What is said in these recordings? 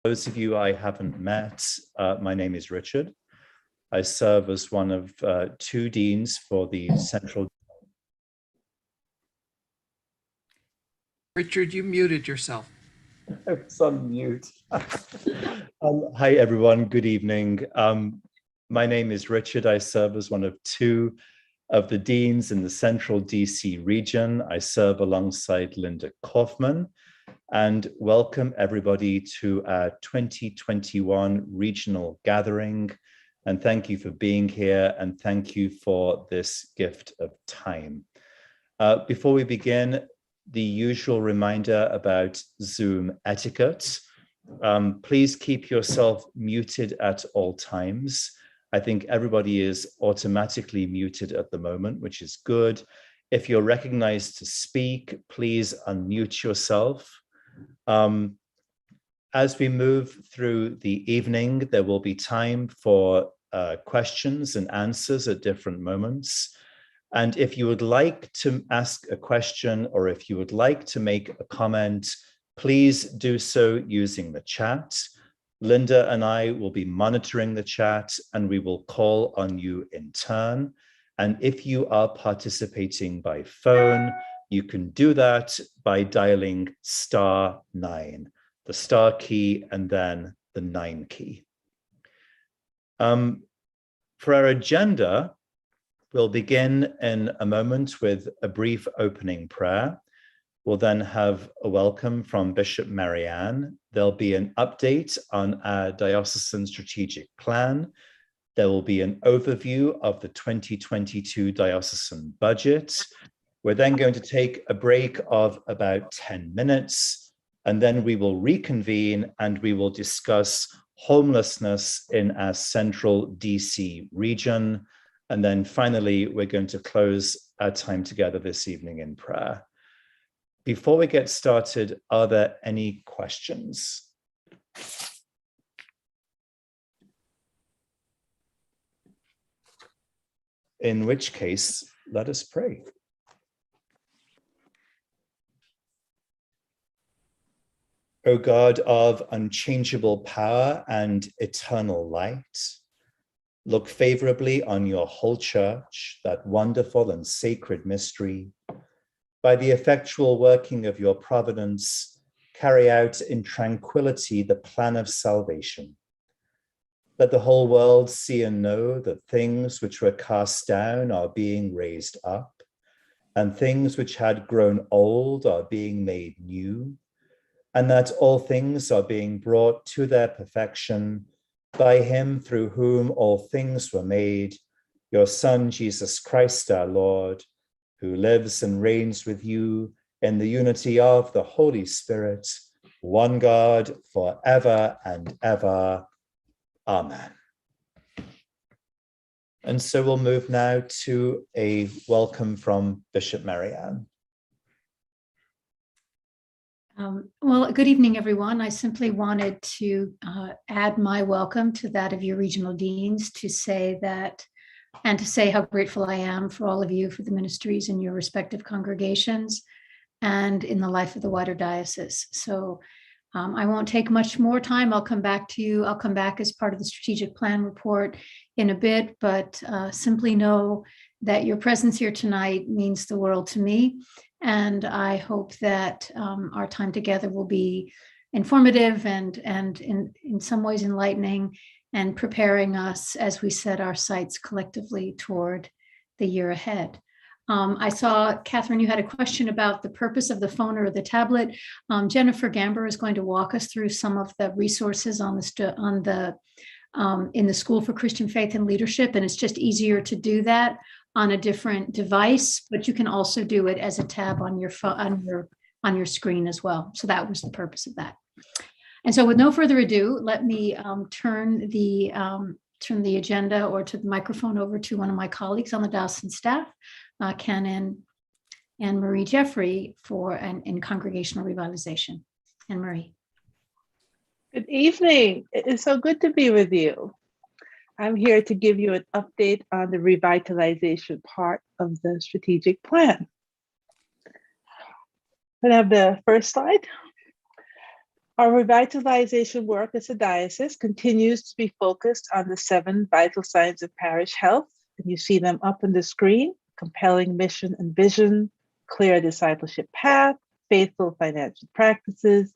Those of you I haven't met, my name is Richard. I serve as one of two deans for the Central. Richard, you muted yourself. I was on mute. Hi, everyone. Good evening. My name is Richard. I serve as one of two of the deans in the Central DC region. I serve alongside Linda Kaufman. And welcome everybody to our 2021 regional gathering. And thank you for being here, and thank you for this gift of time. Before we begin, the usual reminder about Zoom etiquette. Please keep yourself muted at all times. I think everybody is automatically muted at the moment, which is good. If you're recognized to speak, please unmute yourself. As we move through the evening, there will be time for questions and answers at different moments. And if you would like to ask a question or if you would like to make a comment, please do so using the chat. Linda and I will be monitoring the chat and we will call on you in turn. And if you are participating by phone, you can do that by dialing *9, the star key and then the 9 key. For our agenda, we'll begin in a moment with a brief opening prayer. We'll then have a welcome from Bishop Marianne. There'll be an update on our diocesan strategic plan. There will be an overview of the 2022 diocesan budget. We're then going to take a break of about 10 minutes, and then we will reconvene and we will discuss homelessness in our central DC region. And then finally, we're going to close our time together this evening in prayer. Before we get started, are there any questions? In which case, let us pray. O God of unchangeable power and eternal light, look favorably on your whole church, that wonderful and sacred mystery. By the effectual working of your providence, carry out in tranquility the plan of salvation. Let the whole world see and know that things which were cast down are being raised up, and things which had grown old are being made new, and that all things are being brought to their perfection by him through whom all things were made, your Son, Jesus Christ, our Lord, who lives and reigns with you in the unity of the Holy Spirit, one God, forever and ever. Amen. And so we'll move now to a welcome from Bishop Marianne. Well, good evening, everyone. I simply wanted to add my welcome to that of your regional deans to say that, and to say how grateful I am for all of you for the ministries in your respective congregations and in the life of the wider diocese. So I won't take much more time. I'll come back to you. I'll come back as part of the strategic plan report in a bit, but simply know that your presence here tonight means the world to me. And I hope that our time together will be informative and in some ways enlightening and preparing us as we set our sights collectively toward the year ahead. I saw, Catherine, you had a question about the purpose of the phone or the tablet. Jennifer Gamber is going to walk us through some of the resources in the School for Christian Faith and Leadership, and it's just easier to do that on a different device, but you can also do it as a tab on your phone, on your screen as well. So that was the purpose of that. And so with no further ado, let me turn the agenda or to the microphone over to one of my colleagues on the diocesan staff, Ken and Marie Jeffrey, in congregational revitalization. And Marie. Good evening. It is so good to be with you. I'm here to give you an update on the revitalization part of the strategic plan. I have the first slide. Our revitalization work as a diocese continues to be focused on the 7 vital signs of parish health. And you see them up on the screen: compelling mission and vision, clear discipleship path, faithful financial practices,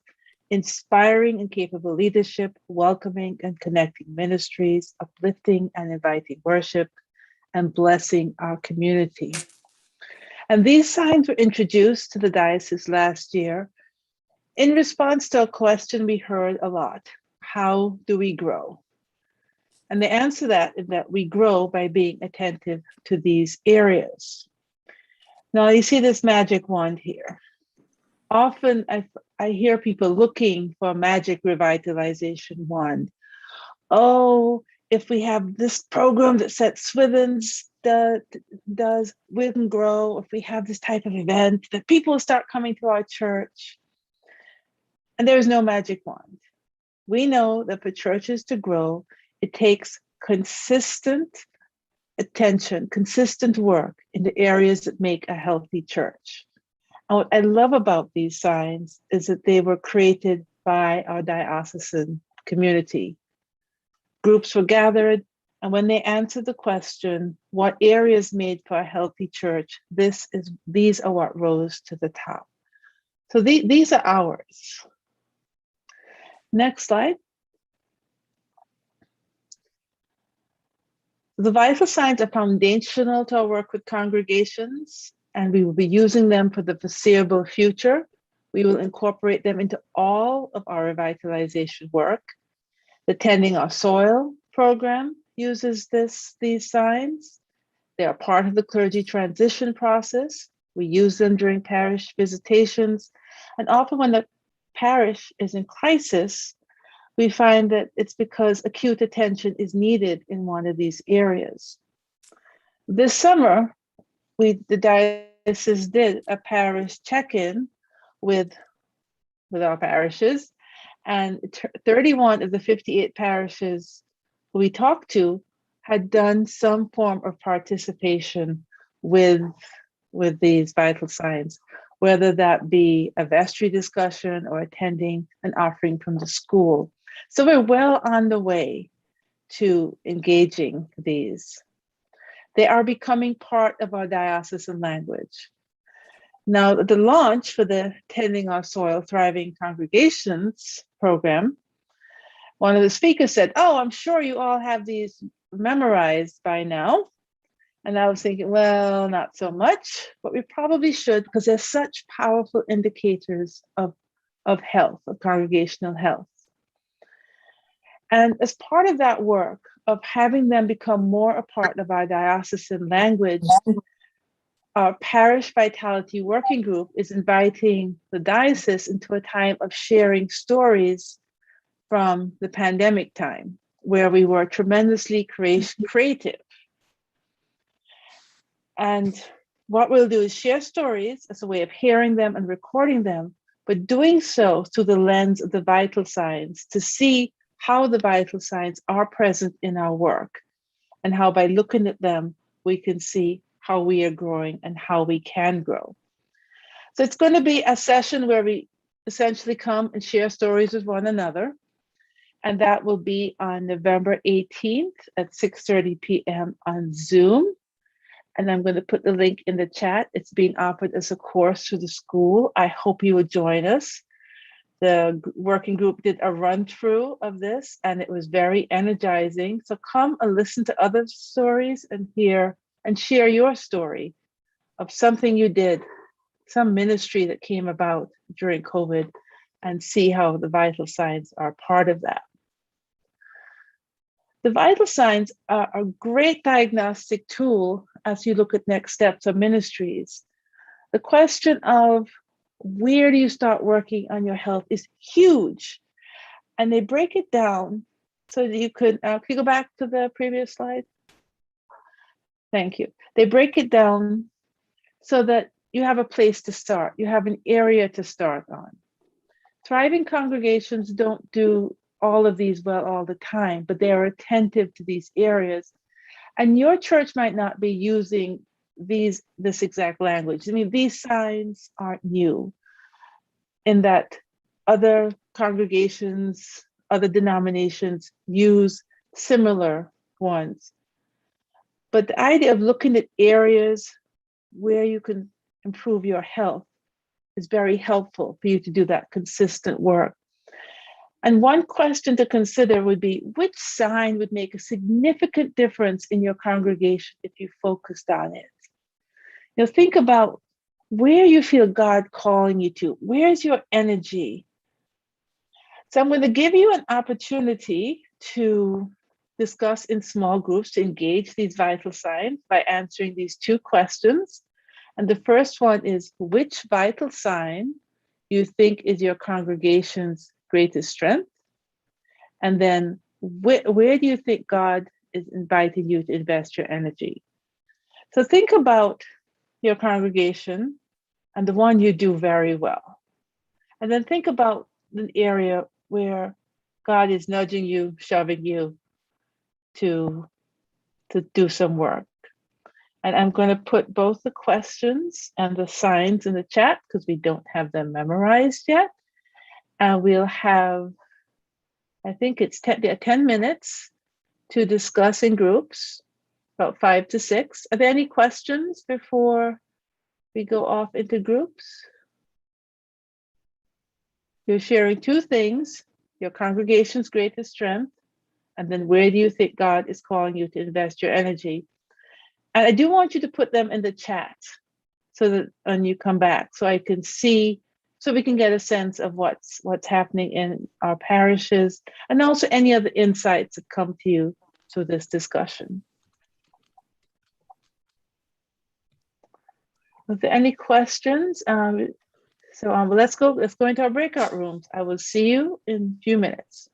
inspiring and capable leadership, welcoming and connecting ministries, uplifting and inviting worship, and blessing our community. And these signs were introduced to the diocese last year in response to a question we heard a lot: how do we grow? And the answer to that is that we grow by being attentive to these areas. Now you see this magic wand here. Often I hear people looking for a magic revitalization wand. Oh, if we have this program that St. Swithin's does, we can grow. If we have this type of event, that people will start coming to our church. And there is no magic wand. We know that for churches to grow, it takes consistent attention, consistent work in the areas that make a healthy church. And what I love about these signs is that they were created by our diocesan community. Groups were gathered, and when they answered the question, what areas made for a healthy church, these are what rose to the top. So these are ours. Next slide. The vital signs are foundational to our work with congregations, and we will be using them for the foreseeable future. We will incorporate them into all of our revitalization work. The Tending Our Soil program uses these signs. They are part of the clergy transition process. We use them during parish visitations, and often when the parish is in crisis, we find that it's because acute attention is needed in one of these areas. This summer, the diocese did a parish check-in with our parishes, and 31 of the 58 parishes we talked to had done some form of participation with these vital signs, whether that be a vestry discussion or attending an offering from the school. So we're well on the way to engaging these. They are becoming part of our diocesan language. Now, the launch for the Tending Our Soil Thriving Congregations program, one of the speakers said, "Oh, I'm sure you all have these memorized by now." And I was thinking, well, not so much, but we probably should, because they're such powerful indicators of health, of congregational health. And as part of that work of having them become more a part of our diocesan language, our Parish Vitality Working Group is inviting the diocese into a time of sharing stories from the pandemic time, where we were tremendously creative. And what we'll do is share stories as a way of hearing them and recording them, but doing so through the lens of the vital signs, to see how the vital signs are present in our work, and how by looking at them, we can see how we are growing and how we can grow. So it's going to be a session where we essentially come and share stories with one another. And that will be on November 18th at 6:30 p.m. on Zoom. And I'm going to put the link in the chat. It's being offered as a course through the school. I hope you will join us. The working group did a run through of this, and it was very energizing. So come and listen to other stories and hear and share your story of something you did, some ministry that came about during COVID, and see how the vital signs are part of that. The vital signs are a great diagnostic tool as you look at next steps of ministries. The question of where do you start working on your health is huge. And they break it down so that you could, can you go back to the previous slide? Thank you. They break it down so that you have a place to start. You have an area to start on. Thriving congregations don't do all of these well all the time, but they are attentive to these areas. And your church might not be using this exact language. I mean, these signs aren't new in that other congregations, other denominations use similar ones. But the idea of looking at areas where you can improve your health is very helpful for you to do that consistent work. And one question to consider would be, which sign would make a significant difference in your congregation if you focused on it? Think about where you feel God calling you to. Where's your energy? So I'm going to give you an opportunity to discuss in small groups to engage these vital signs by answering these two questions. And the first one is, which vital sign you think is your congregation's greatest strength? And then where do you think God is inviting you to invest your energy? So think about your congregation and the one you do very well. And then think about an area where God is nudging you, shoving you to do some work. And I'm going to put both the questions and the signs in the chat because we don't have them memorized yet. And we'll have, I think it's 10 minutes to discuss in groups, about 5 to 6. Are there any questions before we go off into groups? You're sharing two things, your congregation's greatest strength, and then where do you think God is calling you to invest your energy? And I do want you to put them in the chat so that when you come back, so I can see, so we can get a sense of what's happening in our parishes, and also any other insights that come to you through this discussion. Are there any questions? Let's go into our breakout rooms. I will see you in a few minutes.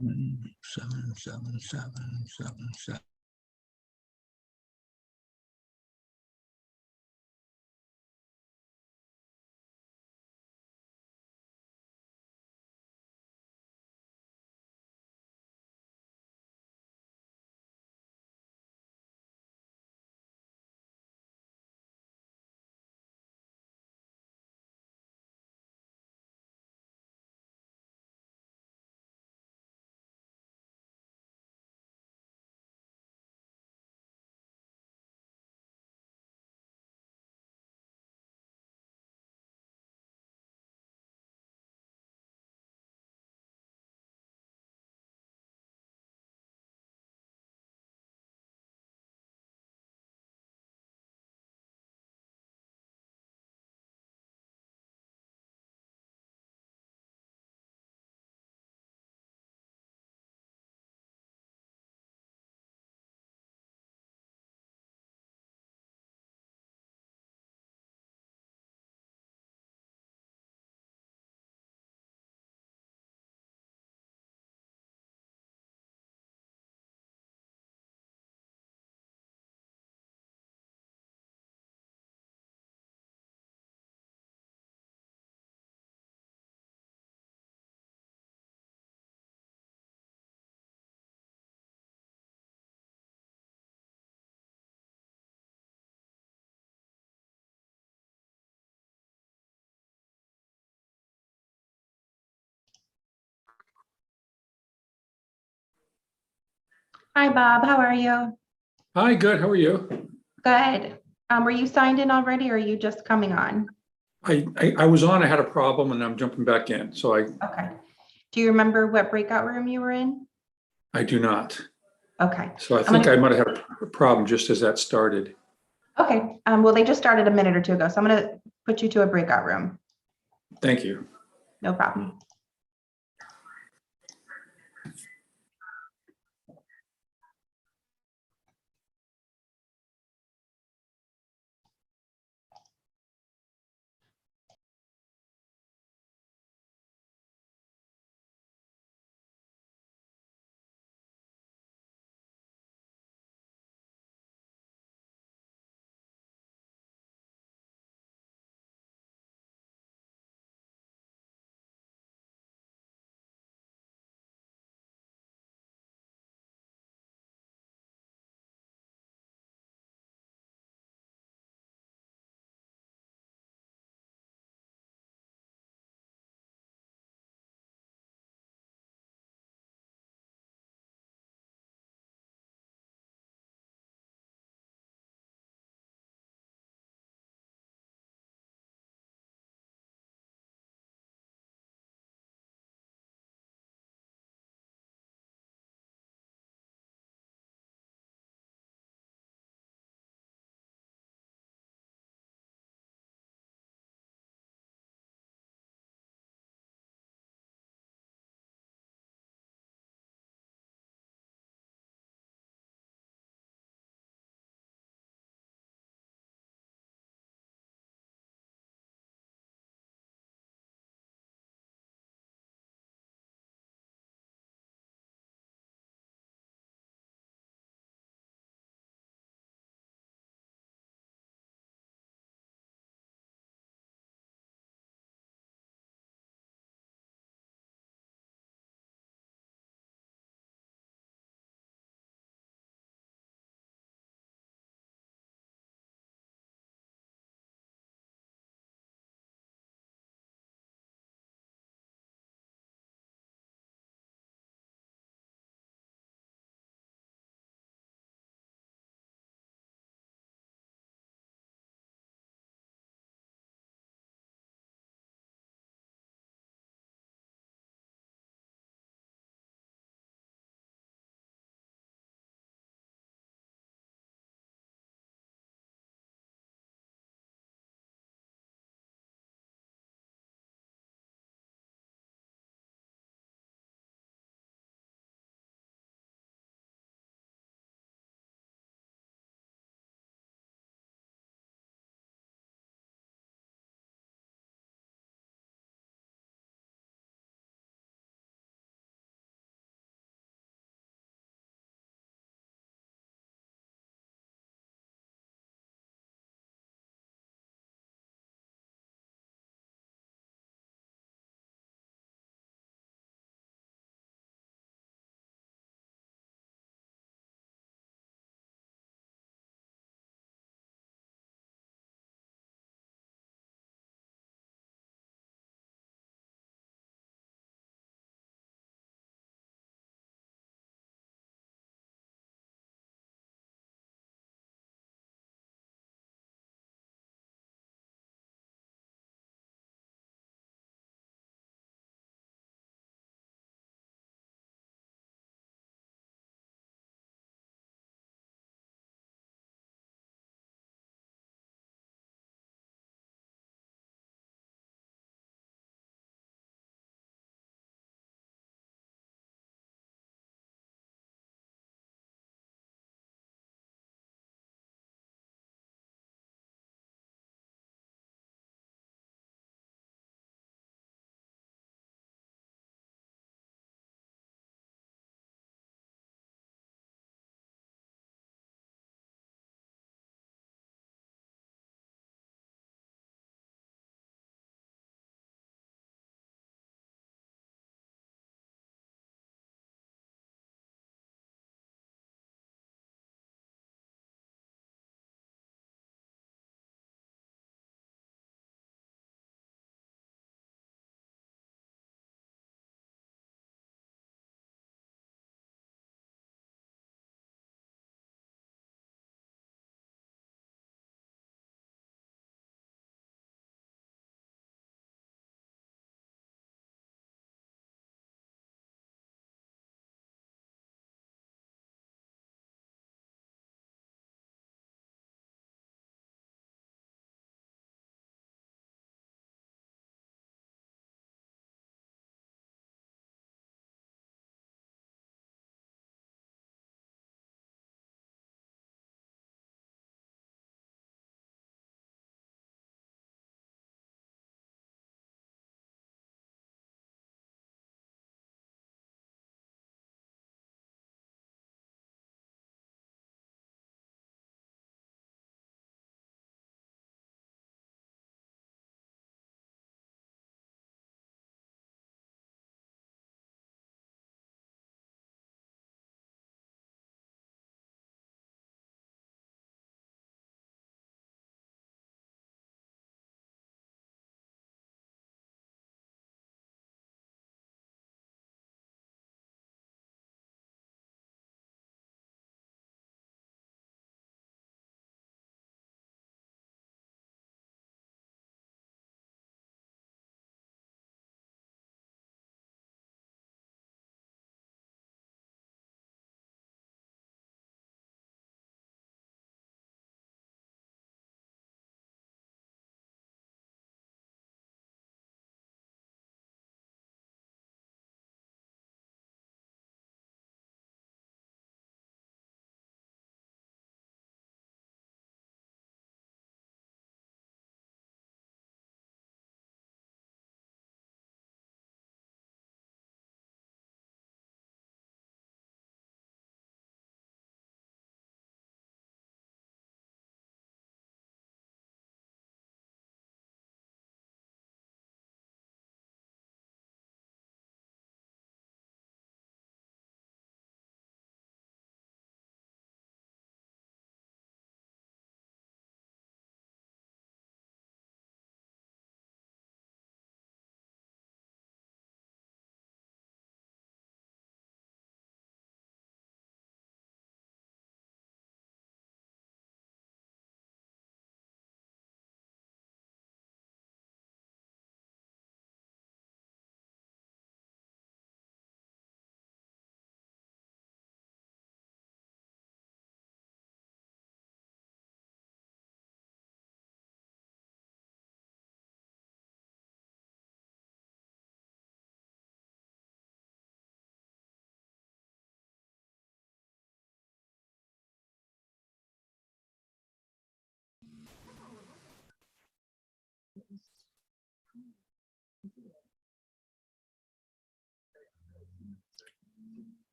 77777. Hi, Bob. How are you? Hi, good. How are you? Good. Were you signed in already or are you just coming on? I was on, I had a problem and I'm jumping back in. So Okay. Do you remember what breakout room you were in? I do not. Okay. So I think I might have had a problem just as that started. Okay. Well, they just started a minute or two ago, so I'm going to put you to a breakout room. Thank you. No problem.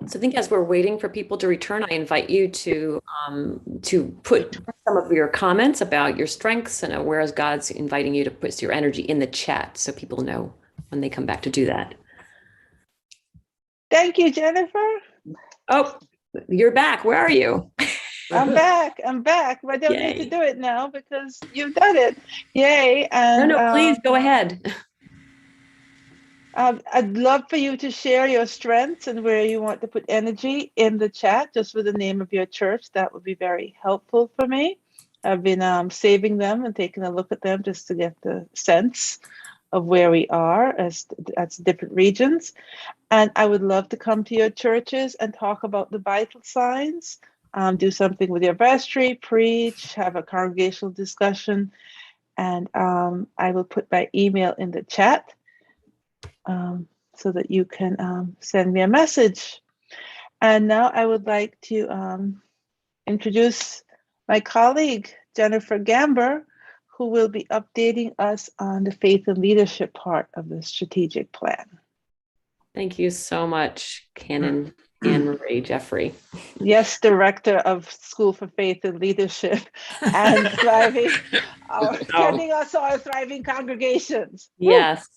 So I think as we're waiting for people to return, I invite you to put some of your comments about your strengths and whereas God's inviting you to put your energy in the chat so people know when they come back to do that. Thank you, Jennifer. Oh, you're back. Where are you? I'm back. But I don't need to Yay. do it now because you've done it. Yay. And No, please go ahead. I'd love for you to share your strengths and where you want to put energy in the chat, just with the name of your church. That would be very helpful for me. I've been saving them and taking a look at them just to get the sense of where we are as different regions. And I would love to come to your churches and talk about the vital signs, do something with your vestry, preach, have a congregational discussion. And I will put my email in the chat. So that you can send me a message. And now I would like to introduce my colleague, Jennifer Gamber, who will be updating us on the faith and leadership part of the strategic plan. Thank you so much, Canon Anne-Marie Jeffrey. Yes, Director of School for Faith and Leadership and Thriving, sending us our thriving congregations. Yes.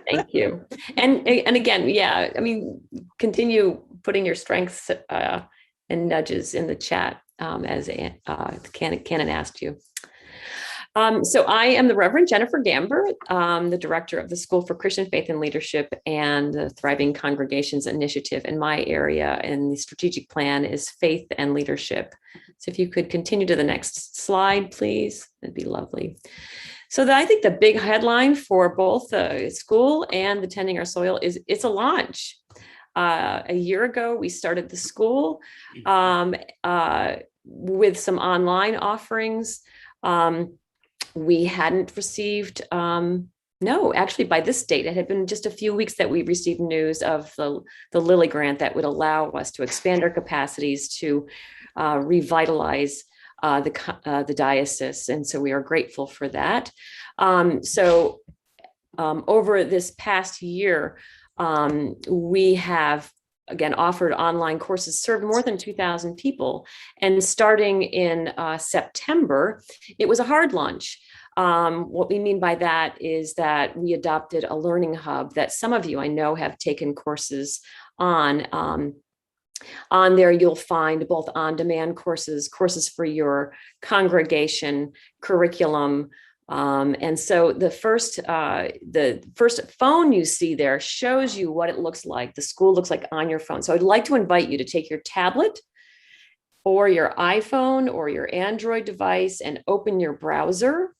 Thank you. And again, yeah, I mean, continue putting your strengths and nudges in the chat as Canon asked you. So I am the Reverend Jennifer Gamber, the director of the School for Christian Faith and Leadership and the Thriving Congregations Initiative. In my area and the strategic plan is faith and leadership. So if you could continue to the next slide, please, that'd be lovely. So I think the big headline for both the school and the Tending Our Soil is it's a launch. A year ago, we started the school with some online offerings. We hadn't received, no, actually by this date, it had been just a few weeks that we received news of the Lilly grant that would allow us to expand our capacities to revitalize the diocese. And so we are grateful for that. Over this past year, we have, again, offered online courses, served more than 2,000 people. And starting in September, it was a hard launch. What we mean by that is that we adopted a learning hub that some of you I know have taken courses on. On there, you'll find both on-demand courses for your congregation, curriculum. And so the first phone you see there shows you what it looks like. The school looks like on your phone. So I'd like to invite you to take your tablet or your iPhone or your Android device and open your browser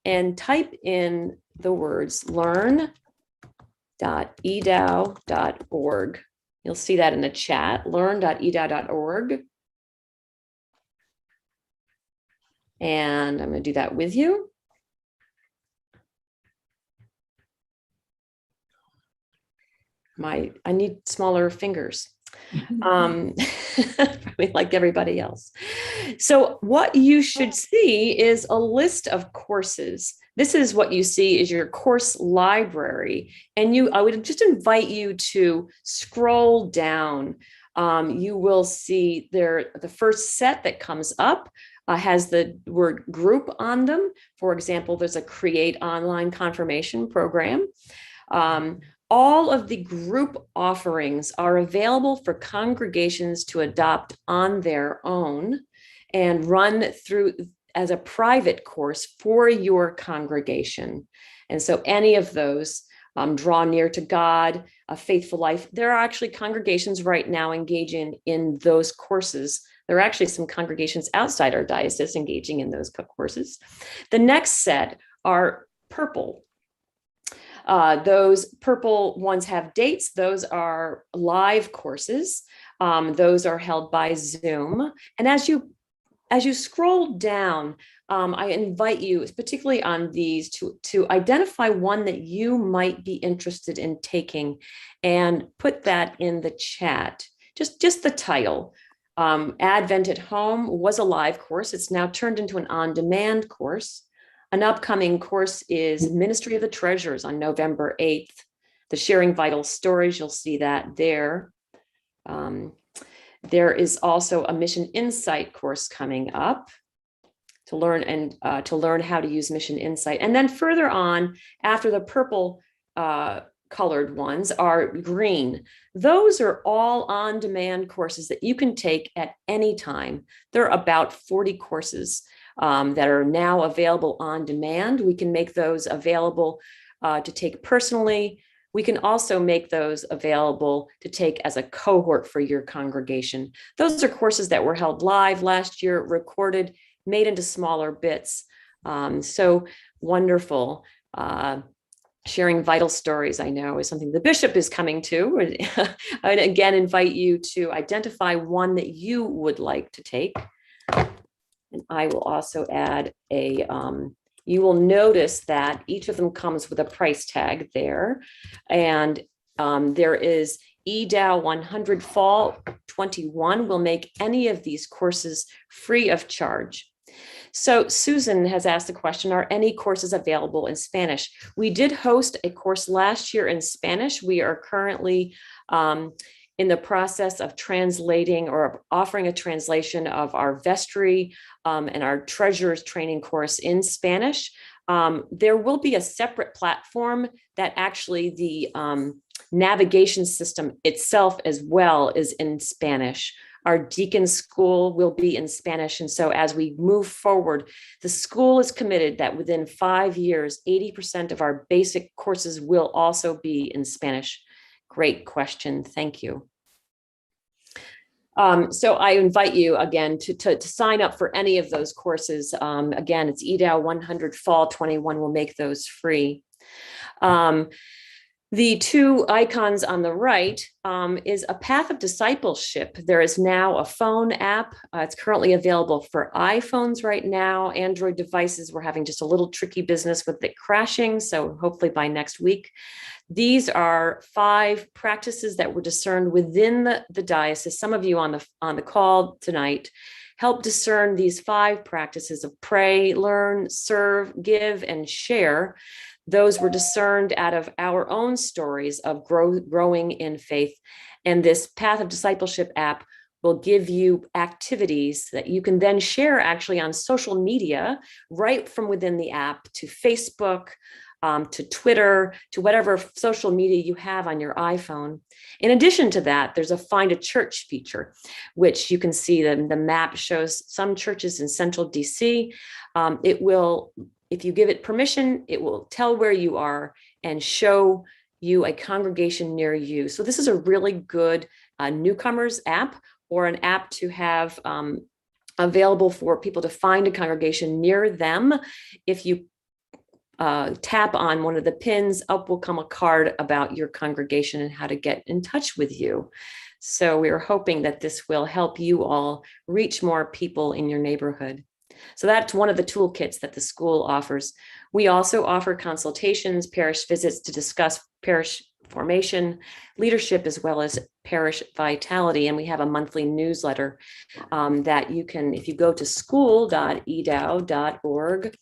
and type in the words learn.edow.org. You'll see that in the chat, learn.edow.org. And I'm going to do that with you. I need smaller fingers, probably like everybody else. So what you should see is a list of courses. This is what you see is your course library. And I would just invite you to scroll down. You will see there the first set that comes up has the word group on them. For example, there's a Create Online Confirmation program. All of the group offerings are available for congregations to adopt on their own and run through as a private course for your congregation. And so any of those, Draw Near to God, A Faithful Life, there are actually congregations right now engaging in those courses. There are actually some congregations outside our diocese engaging in those courses. The next set are purple. Those purple ones have dates. Those are live courses. Those are held by Zoom. And as you scroll down, I invite you, particularly on these, to identify one that you might be interested in taking and put that in the chat. Just the title. Advent at Home was a live course. It's now turned into an on-demand course. An upcoming course is Ministry of the Treasures on November 8th. The Sharing Vital Stories, you'll see that there. There is also a Mission Insight course coming up to learn how to use Mission Insight. And then further on, after the purple colored ones are green. Those are all on-demand courses that you can take at any time. There are about 40 courses that are now available on demand. We can make those available to take personally. We can also make those available to take as a cohort for your congregation. Those are courses that were held live last year, recorded, made into smaller bits. So wonderful. Sharing Vital Stories, I know, is something the bishop is coming to. And again, invite you to identify one that you would like to take. And I will also add you will notice that each of them comes with a price tag there. And there is EDAO 100 Fall 21 will make any of these courses free of charge. So Susan has asked the question, are any courses available in Spanish? We did host a course last year in Spanish. We are currently in the process of translating or offering a translation of our vestry and our treasurers training course in Spanish. There will be a separate platform that actually the navigation system itself as well is in Spanish. Our deacon school will be in Spanish. And so as we move forward, the school is committed that within 5 years, 80% of our basic courses will also be in Spanish. Great question. Thank you. So I invite you again to sign up for any of those courses. Again, it's EDAO 100 Fall 21 will make those free. The two icons on the right is a path of discipleship. There is now a phone app. It's currently available for iPhones right now. Android devices, we're having just a little tricky business with it crashing. So hopefully by next week. These are 5 practices that were discerned within the diocese. Some of you on the call tonight help discern these 5 practices of pray, learn, serve, give, and share. Those were discerned out of our own stories of growing in faith. And this Path of Discipleship app will give you activities that you can then share actually on social media, right from within the app to Facebook, to Twitter, to whatever social media you have on your iPhone. In addition to that, there's a Find a Church feature, which you can see the map shows some churches in central DC. It will, if you give it permission, it will tell where you are and show you a congregation near you. So this is a really good newcomers app, or an app to have available for people to find a congregation near them. If you tap on one of the pins, up will come a card about your congregation and how to get in touch with you. So we are hoping that this will help you all reach more people in your neighborhood. So that's one of the toolkits that the school offers. We also offer consultations, parish visits to discuss parish formation, leadership, as well as parish vitality. And we have a monthly newsletter that you can, if you go to school.edao.org,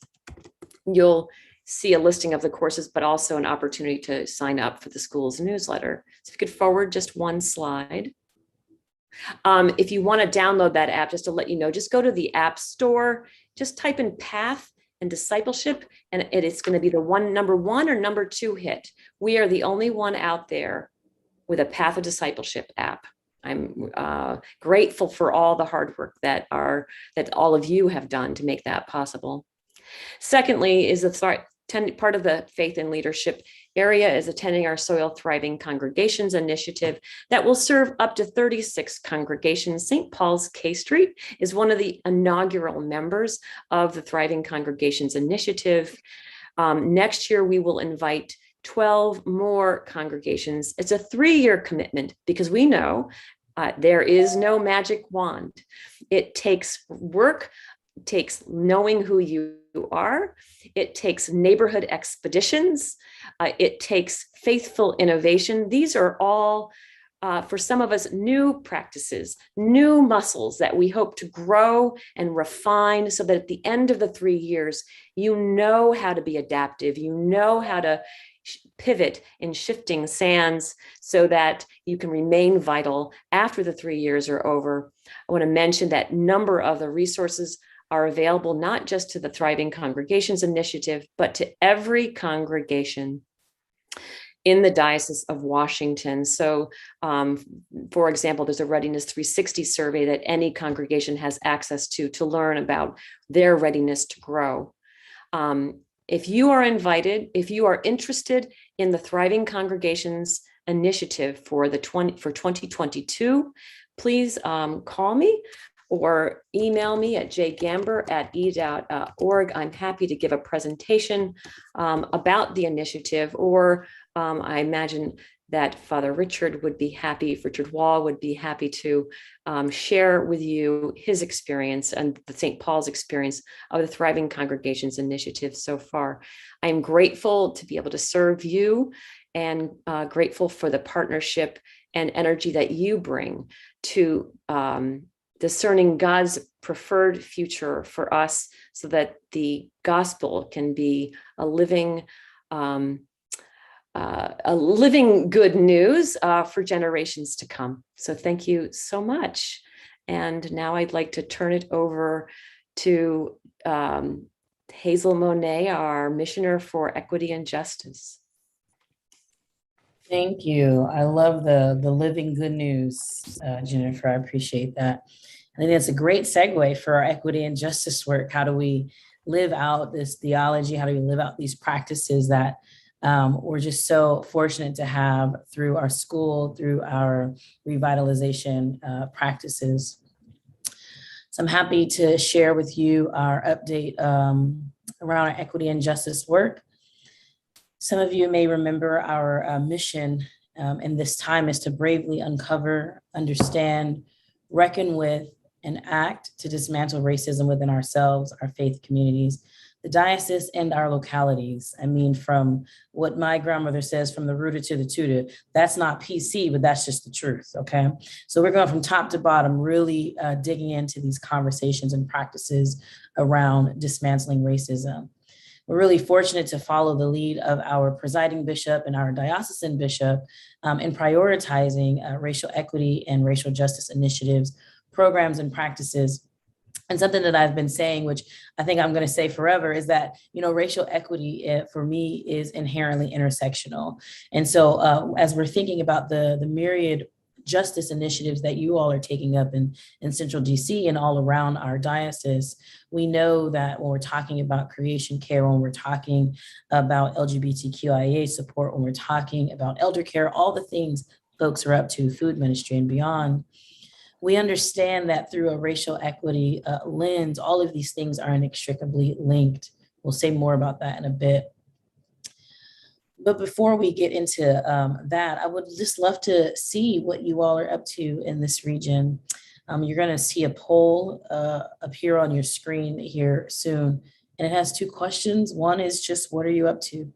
you'll see a listing of the courses, but also an opportunity to sign up for the school's newsletter. So if you could forward just one slide. If you want to download that app, just to let you know, just go to the App Store, just type in Path and Discipleship, and it's going to be the number one or number two hit. We are the only one out there with a Path of Discipleship app. I'm grateful for all the hard work that all of you have done to make that possible. Secondly, is part of the faith and leadership area is attending our Soil Thriving Congregations initiative that will serve up to 36 congregations. St. Paul's K Street is one of the inaugural members of the Thriving Congregations initiative. Next year, we will invite 12 more congregations. It's a 3-year commitment because we know there is no magic wand. It takes work, it takes knowing who you are, it takes neighborhood expeditions, it takes faithful innovation. These are all, for some of us, new practices, new muscles that we hope to grow and refine so that at the end of the 3 years, you know how to be adaptive, you know how to pivot in shifting sands so that you can remain vital after the 3 years are over. I want to mention that number of the resources are available not just to the Thriving Congregations Initiative, but to every congregation in the Diocese of Washington. So, for example, there's a Readiness 360 survey that any congregation has access to learn about their readiness to grow. If you are invited, if you are interested in the Thriving Congregations Initiative for 2022, please call me or email me at jgamber@e.org. I'm happy to give a presentation about the initiative, or I imagine that Father Richard Wall would be happy to share with you his experience and the St. Paul's experience of the Thriving Congregations Initiative so far. I am grateful to be able to serve you and grateful for the partnership and energy that you bring to discerning God's preferred future for us so that the gospel can be a living good news for generations to come. So thank you so much. And now I'd like to turn it over to Hazel Monet, our Missioner for Equity and Justice. Thank you. I love the living good news, Jennifer. I appreciate that. I think that's a great segue for our equity and justice work. How do we live out this theology? How do we live out these practices that we're just so fortunate to have through our school, through our revitalization practices? So I'm happy to share with you our update around our equity and justice work. Some of you may remember our mission in this time is to bravely uncover, understand, reckon with, and act to dismantle racism within ourselves, our faith communities, the diocese, and our localities. I mean, from what my grandmother says, from the rooter to the tutor, that's not PC, but that's just the truth, okay? So we're going from top to bottom, really digging into these conversations and practices around dismantling racism. We're really fortunate to follow the lead of our presiding bishop and our diocesan bishop in prioritizing racial equity and racial justice initiatives, programs, and practices. And something that I've been saying, which I think I'm going to say forever, is that, racial equity for me is inherently intersectional. And so as we're thinking about the myriad justice initiatives that you all are taking up in Central DC and all around our diocese, we know that when we're talking about creation care, when we're talking about LGBTQIA support, when we're talking about elder care, all the things folks are up to, food ministry and beyond, we understand that through a racial equity lens, all of these things are inextricably linked. We'll say more about that in a bit. But before we get into that, I would just love to see what you all are up to in this region. You're going to see a poll appear on your screen here soon, and it has 2 questions. One is just, what are you up to?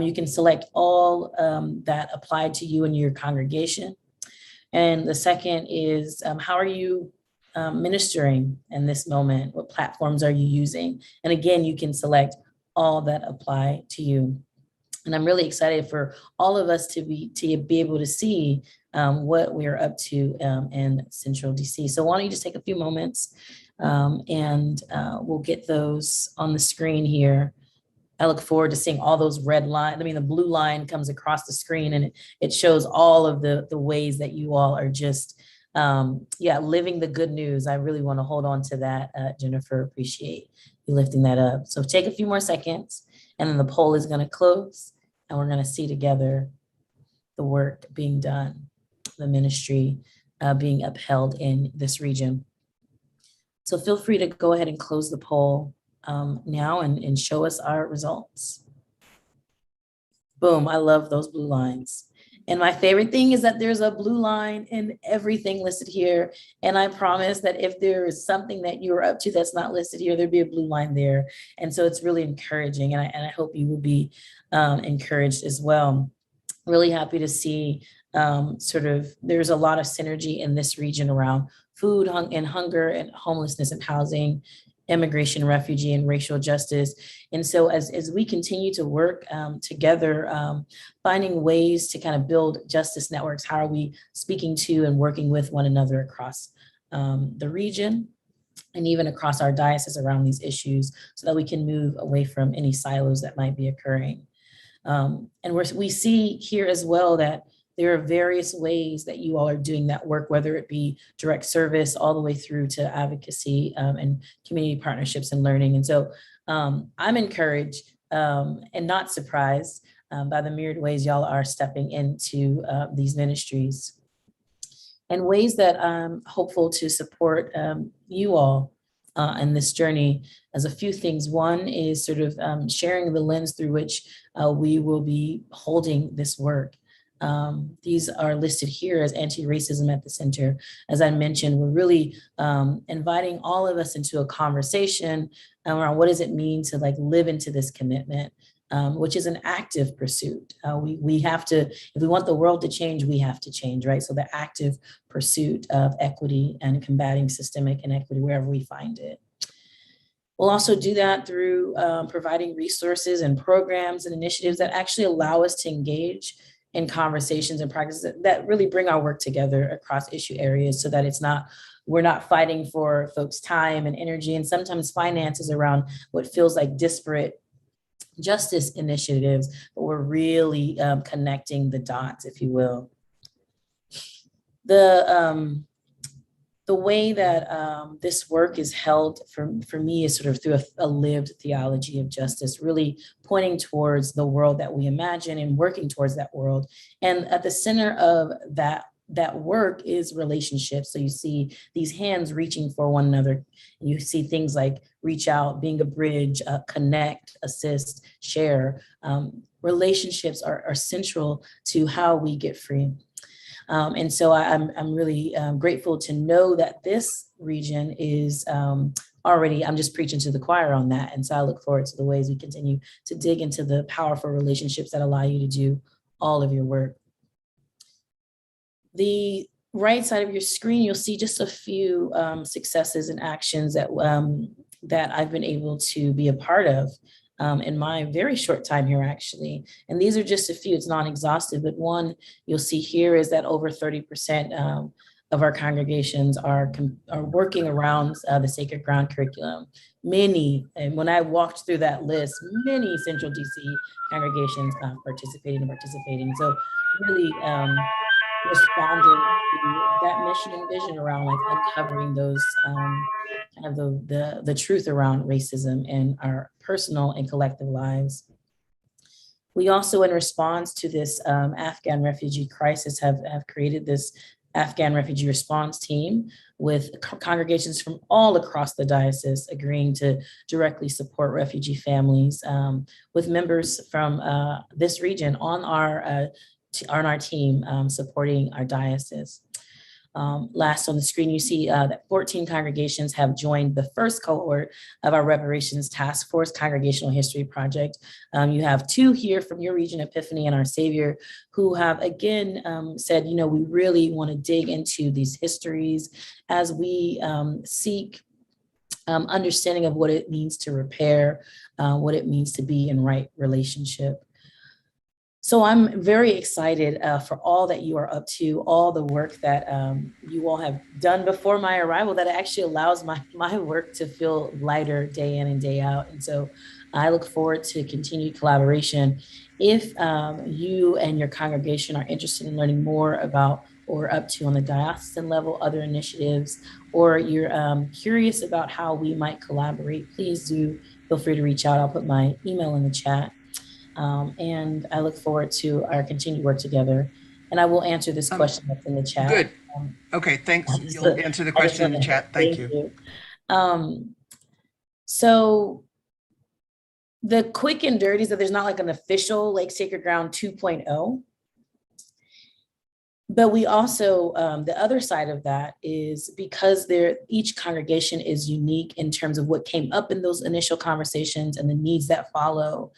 You can select all that apply to you and your congregation. And the second is, how are you ministering in this moment? What platforms are you using? And again, you can select all that apply to you. And I'm really excited for all of us to be able to see what we're up to in Central DC. So why don't you just take a few moments and we'll get those on the screen here. I look forward to seeing all those red lines. I mean, the blue line comes across the screen and it shows all of the ways that you all are just, living the good news. I really want to hold on to that, Jennifer. Appreciate you lifting that up. So take a few more seconds and then the poll is going to close and we're going to see together the work being done, the ministry being upheld in this region. So feel free to go ahead and close the poll now and show us our results. Boom, I love those blue lines. And my favorite thing is that there's a blue line in everything listed here. And I promise that if there is something that you're up to that's not listed here, there'd be a blue line there. And so it's really encouraging. And I hope you will be encouraged as well. Really happy to see there's a lot of synergy in this region around food and hunger and homelessness and housing, immigration, refugee, and racial justice. And so as we continue to work together, finding ways to kind of build justice networks, how are we speaking to and working with one another across the region and even across our diocese around these issues so that we can move away from any silos that might be occurring. And we see here as well that there are various ways that you all are doing that work, whether it be direct service all the way through to advocacy and community partnerships and learning. And so I'm encouraged and not surprised by the myriad ways y'all are stepping into these ministries and ways that I'm hopeful to support you all in this journey as a few things. One is sort of sharing the lens through which we will be holding this work. These are listed here as anti-racism at the center. As I mentioned, we're really inviting all of us into a conversation around what does it mean to live into this commitment, which is an active pursuit. We have to, if we want the world to change, we have to change, right? So the active pursuit of equity and combating systemic inequity wherever we find it. We'll also do that through providing resources and programs and initiatives that actually allow us to engage in conversations and practices that really bring our work together across issue areas so that we're not fighting for folks' time and energy and sometimes finances around what feels like disparate justice initiatives, but we're really connecting the dots, if you will. The way that this work is held for me is sort of through a lived theology of justice, really pointing towards the world that we imagine and working towards that world. And at the center of that work is relationships. So you see these hands reaching for one another. You see things like reach out, being a bridge, connect, assist, share. Relationships are central to how we get free. And so I'm really grateful to know that this region is already, I'm just preaching to the choir on that. And so I look forward to the ways we continue to dig into the powerful relationships that allow you to do all of your work. The right side of your screen, you'll see just a few successes and actions that I've been able to be a part of in my very short time here, actually. And these are just a few, it's non-exhaustive, but one you'll see here is that over 30% of our congregations are working around the Sacred Ground curriculum. Many, and when I walked through that list, many Central DC congregations participating. So really responding to that mission and vision around uncovering those kind of the truth around racism in our personal and collective lives. We also, in response to this Afghan refugee crisis, have created this Afghan refugee response team with congregations from all across the diocese agreeing to directly support refugee families with members from this region on our team supporting our diocese. Last on the screen, you see that 14 congregations have joined the first cohort of our Reparations Task Force Congregational History Project. You have 2 here from your region, Epiphany and Our Savior, who have again said, we really want to dig into these histories as we seek understanding of what it means to repair, what it means to be in right relationship. So I'm very excited for all that you are up to, all the work that you all have done before my arrival that actually allows my work to feel lighter day in and day out. And so I look forward to continued collaboration. If you and your congregation are interested in learning more about what we're up to on the diocesan level, other initiatives, or you're curious about how we might collaborate, please do feel free to reach out. I'll put my email in the chat. And I look forward to our continued work together. And I will answer this question that's in the chat. Good. Okay, thanks. You'll answer the question in the chat. Thank you. So the quick and dirty is that there's not like an official Lake Sacred Ground 2.0. But we also, the other side of that is because each congregation is unique in terms of what came up in those initial conversations and the needs that follow.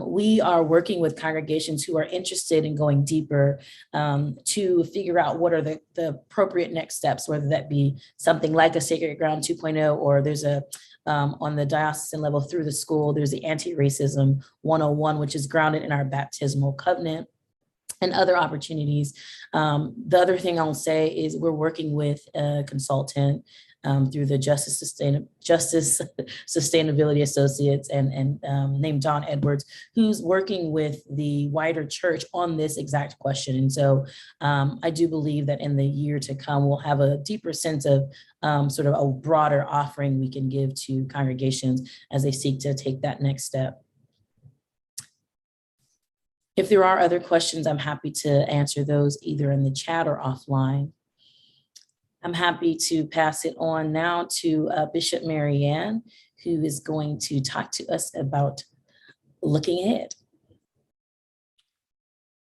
We are working with congregations who are interested in going deeper to figure out what are the appropriate next steps, whether that be something like a Sacred Ground 2.0, or there's on the diocesan level through the school, there's the Anti-Racism 101, which is grounded in our baptismal covenant, and other opportunities. The other thing I'll say is we're working with a consultant through the Justice Sustainability Associates and named John Edwards, who's working with the wider church on this exact question. And so I do believe that in the year to come, we'll have a deeper sense of sort of a broader offering we can give to congregations as they seek to take that next step. If there are other questions, I'm happy to answer those either in the chat or offline. I'm happy to pass it on now to Bishop Marianne, who is going to talk to us about looking ahead.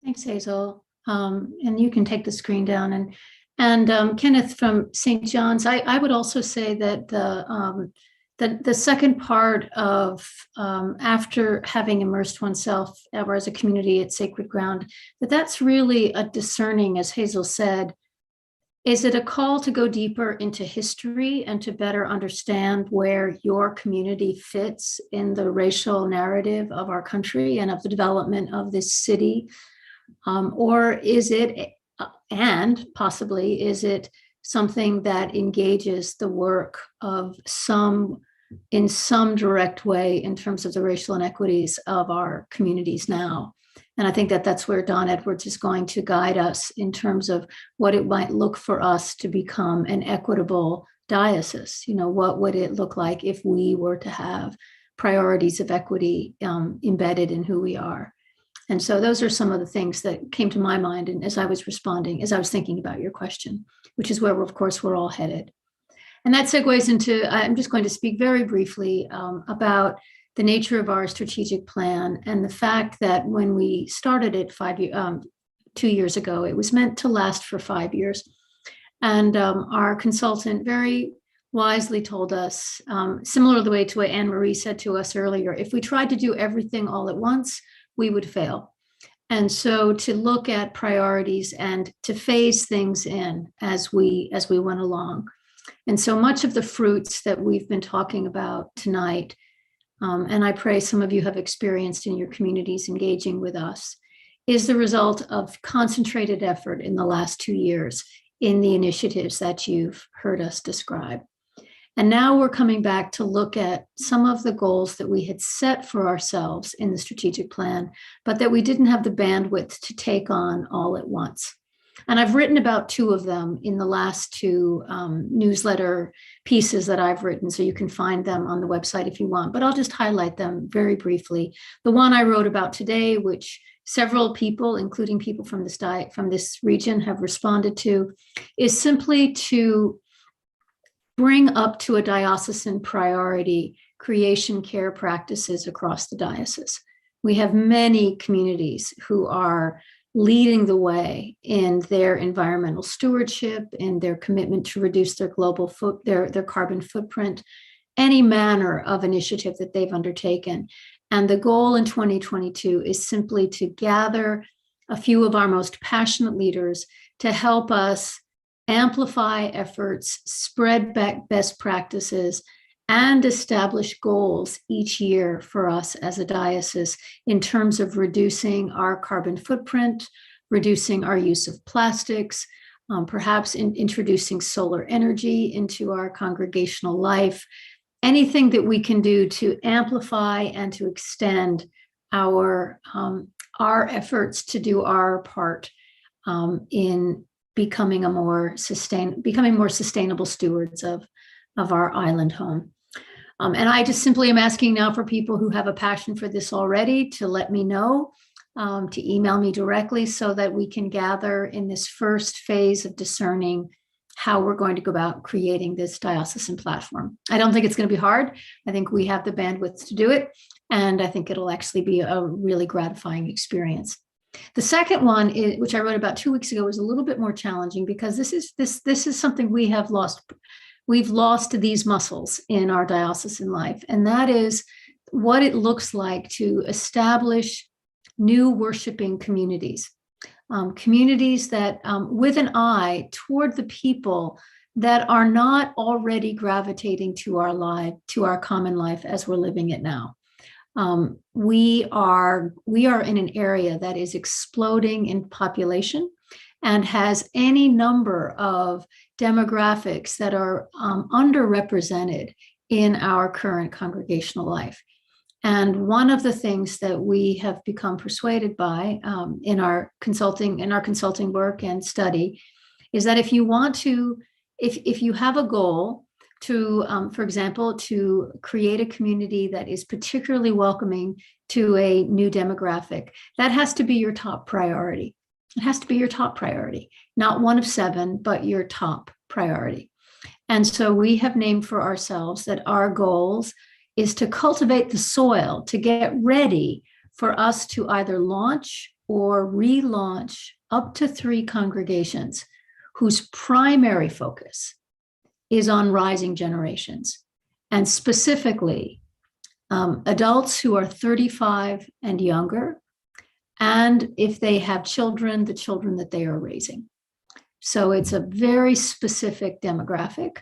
Thanks, Hazel. And you can take the screen down. And Kenneth from St. John's, I would also say that the second part of after having immersed oneself ever as a community at Sacred Ground, that's really a discerning, as Hazel said. Is it a call to go deeper into history and to better understand where your community fits in the racial narrative of our country and of the development of this city? Or is it, and possibly, is it something that engages the work of in some direct way in terms of the racial inequities of our communities now? And I think that that's where Don Edwards is going to guide us in terms of what it might look for us to become an equitable diocese. You know, what would it look like if we were to have priorities of equity embedded in who we are? And so those are some of the things that came to my mind. And as I was responding, as I was thinking about your question, which is where, of course, we're all headed. And that segues into, I'm just going to speak very briefly about the nature of our strategic plan and the fact that when we started it 2 years ago, it was meant to last for 5 years. And our consultant very wisely told us, similar to the way to what Anne-Marie said to us earlier, if we tried to do everything all at once, we would fail. And so to look at priorities and to phase things in as we went along. And so much of the fruits that we've been talking about tonight, and I pray some of you have experienced in your communities engaging with us, is the result of concentrated effort in the last 2 years in the initiatives that you've heard us describe. And now we're coming back to look at some of the goals that we had set for ourselves in the strategic plan, but that we didn't have the bandwidth to take on all at once. And I've written about 2 of them in the last 2 newsletter pieces that I've written, so you can find them on the website if you want, but I'll just highlight them very briefly. The one I wrote about today, which several people, including people from this region, have responded to, is simply to bring up to a diocesan priority creation care practices across the diocese. We have many communities who are leading the way in their environmental stewardship, in their commitment to reduce their global their carbon footprint, any manner of initiative that they've undertaken. And the goal in 2022 is simply to gather a few of our most passionate leaders to help us amplify efforts, spread back best practices, and establish goals each year for us as a diocese in terms of reducing our carbon footprint, reducing our use of plastics, perhaps introducing solar energy into our congregational life, anything that we can do to amplify and to extend our efforts to do our part in becoming more sustainable stewards of our island home. And I just simply am asking now for people who have a passion for this already to let me know, to email me directly so that we can gather in this first phase of discerning how we're going to go about creating this diocesan platform. I don't think it's going to be hard. I think we have the bandwidth to do it. And I think it'll actually be a really gratifying experience. The second one, which I wrote about 2 weeks ago, is a little bit more challenging because this is something we have lost. We've lost these muscles in our diocesan life, and that is what it looks like to establish new worshiping communities, communities that with an eye toward the people that are not already gravitating to our common life as we're living it now. We are in an area that is exploding in population and has any number of demographics that are underrepresented in our current congregational life. And one of the things that we have become persuaded by in our consulting work and study is that if you want to, if you have a goal to, for example, to create a community that is particularly welcoming to a new demographic, that has to be your top priority. It has to be your top priority, not one of 7, but your top priority. And so we have named for ourselves that our goals is to cultivate the soil to get ready for us to either launch or relaunch up to 3 congregations whose primary focus is on rising generations, and specifically adults who are 35 and younger, and if they have children, the children that they are raising. So it's a very specific demographic.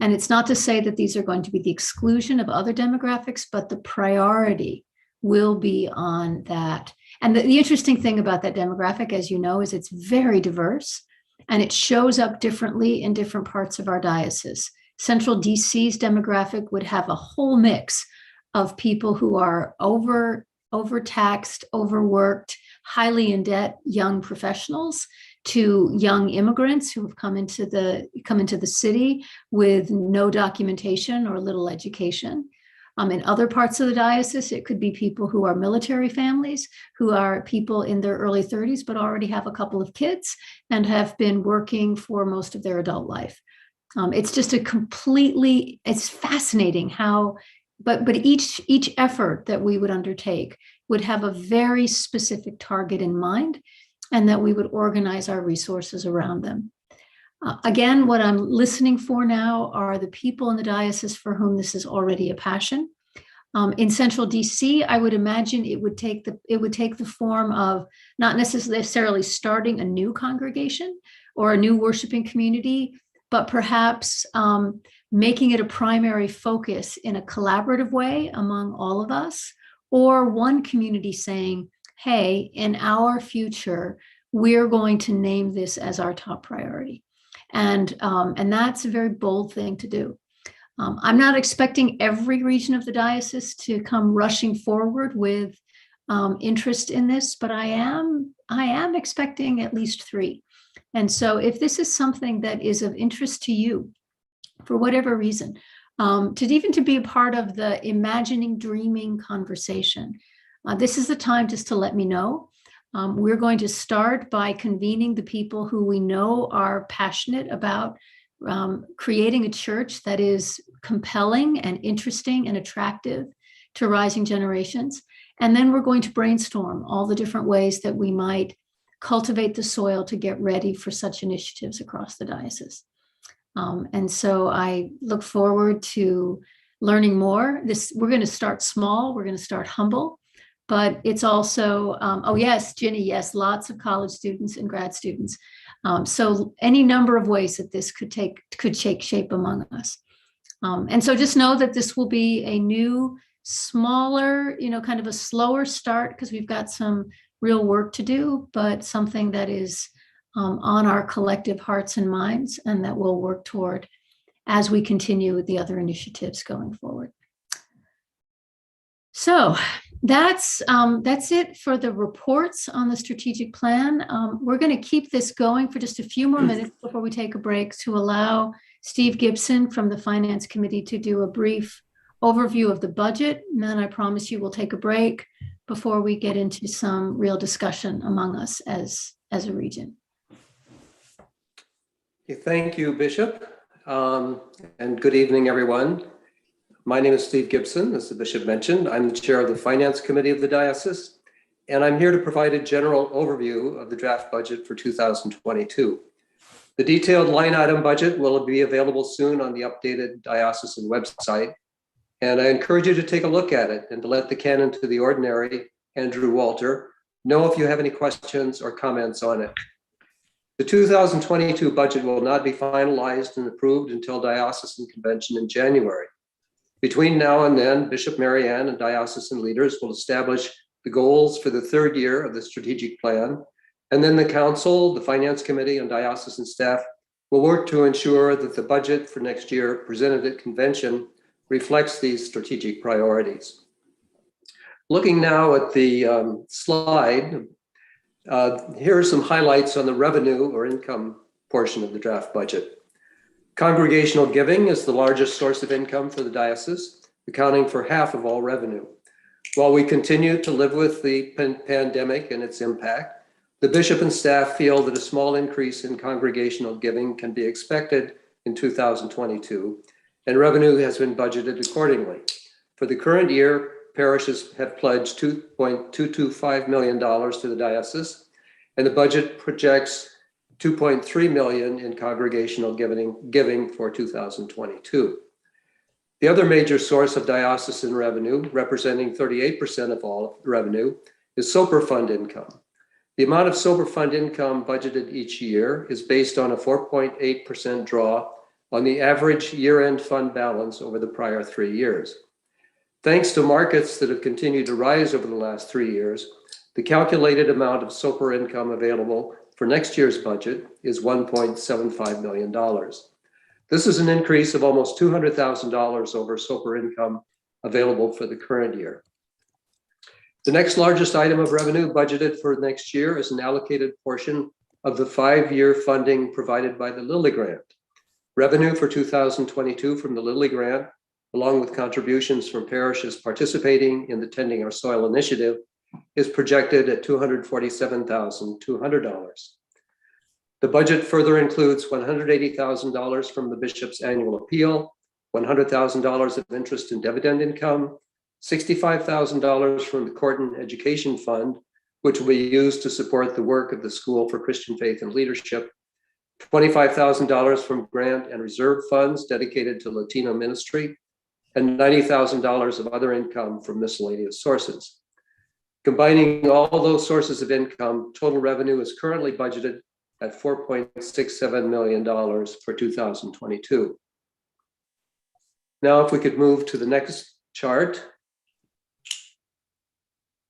And it's not to say that these are going to be the exclusion of other demographics, but the priority will be on that. And the interesting thing about that demographic, as you know, is it's very diverse and it shows up differently in different parts of our diocese. Central DC's demographic would have a whole mix of people who are overtaxed, overworked, highly in debt, young professionals, to young immigrants who have come into the city with no documentation or little education. In other parts of the diocese, it could be people who are military families, who are people in their early 30s, but already have a couple of kids and have been working for most of their adult life. It's just it's fascinating how, but each effort that we would undertake would have a very specific target in mind, and that we would organize our resources around them. Again, what I'm listening for now are the people in the diocese for whom this is already a passion. In Central DC, I would imagine it would take the form of not necessarily starting a new congregation or a new worshiping community, but perhaps making it a primary focus in a collaborative way among all of us, or one community saying, hey, in our future, we're going to name this as our top priority. And that's a very bold thing to do. I'm not expecting every region of the diocese to come rushing forward with interest in this, but I am expecting at least 3. And so if this is something that is of interest to you, for whatever reason, to be a part of the imagining, dreaming conversation, this is the time just to let me know. We're going to start by convening the people who we know are passionate about creating a church that is compelling and interesting and attractive to rising generations. And then we're going to brainstorm all the different ways that we might cultivate the soil to get ready for such initiatives across the diocese. And so I look forward to learning more. We're going to start small, we're going to start humble, but it's also, oh yes, Ginny, yes, lots of college students and grad students. So any number of ways that this could take shape among us. And so just know that this will be a new, smaller, kind of a slower start because we've got some real work to do, but something that is on our collective hearts and minds and that we'll work toward as we continue with the other initiatives going forward. So that's it for the reports on the strategic plan. We're going to keep this going for just a few more minutes before we take a break to allow Steve Gibson from the Finance Committee to do a brief overview of the budget. And then I promise you we'll take a break before we get into some real discussion among us as a region. Okay, thank you, Bishop. And good evening, everyone. My name is Steve Gibson, as the Bishop mentioned. I'm the chair of the Finance Committee of the Diocese, and I'm here to provide a general overview of the draft budget for 2022. The detailed line item budget will be available soon on the updated diocesan website, and I encourage you to take a look at it and to let the canon to the ordinary, Andrew Walter, know if you have any questions or comments on it. The 2022 budget will not be finalized and approved until diocesan convention in January. Between now and then, Bishop Marianne and diocesan leaders will establish the goals for the third year of the strategic plan, and then the council, the finance committee, and diocesan staff will work to ensure that the budget for next year presented at convention reflects these strategic priorities. Looking now at the slide, here are some highlights on the revenue or income portion of the draft budget. Congregational giving is the largest source of income for the diocese, accounting for half of all revenue. While we continue to live with the pandemic and its impact, the bishop and staff feel that a small increase in congregational giving can be expected in 2022, and revenue has been budgeted accordingly. For the current year, parishes have pledged $2.225 million to the diocese, and the budget projects $2.3 million in congregational giving for 2022. The other major source of diocesan revenue, representing 38% of all revenue, is SOPR fund income. The amount of SOPR fund income budgeted each year is based on a 4.8% draw on the average year-end fund balance over the prior 3 years. Thanks to markets that have continued to rise over the last 3 years, the calculated amount of SOPR income available for next year's budget is $1.75 million. This is an increase of almost $200,000 over SOPR income available for the current year. The next largest item of revenue budgeted for next year is an allocated portion of the 5-year funding provided by the Lilly Grant. Revenue for 2022 from the Lilly Grant, along with contributions from parishes participating in the Tending Our Soil initiative, is projected at $247,200. The budget further includes $180,000 from the bishop's annual appeal, $100,000 of interest and dividend income, $65,000 from the Corton Education Fund, which will be used to support the work of the School for Christian Faith and Leadership, $25,000 from grant and reserve funds dedicated to Latino ministry, and $90,000 of other income from miscellaneous sources. Combining all those sources of income, total revenue is currently budgeted at $4.67 million for 2022. Now, if we could move to the next chart.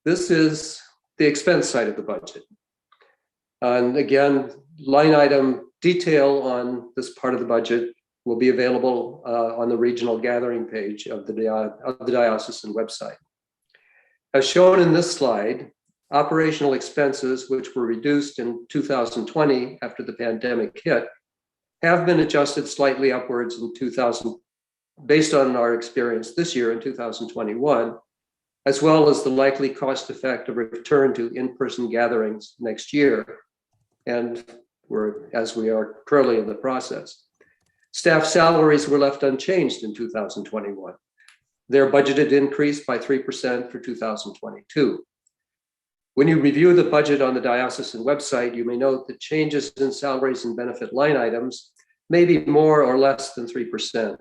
This is the expense side of the budget. And again, line item detail on this part of the budget will be available on the regional gathering page of the diocesan website. As shown in this slide, operational expenses, which were reduced in 2020 after the pandemic hit, have been adjusted slightly upwards in based on our experience this year in 2021, as well as the likely cost effect of return to in-person gatherings next year, and as we are currently in the process. Staff salaries were left unchanged in 2021. Their budgeted increase by 3% for 2022. When you review the budget on the diocesan website, you may note that changes in salaries and benefit line items may be more or less than 3%.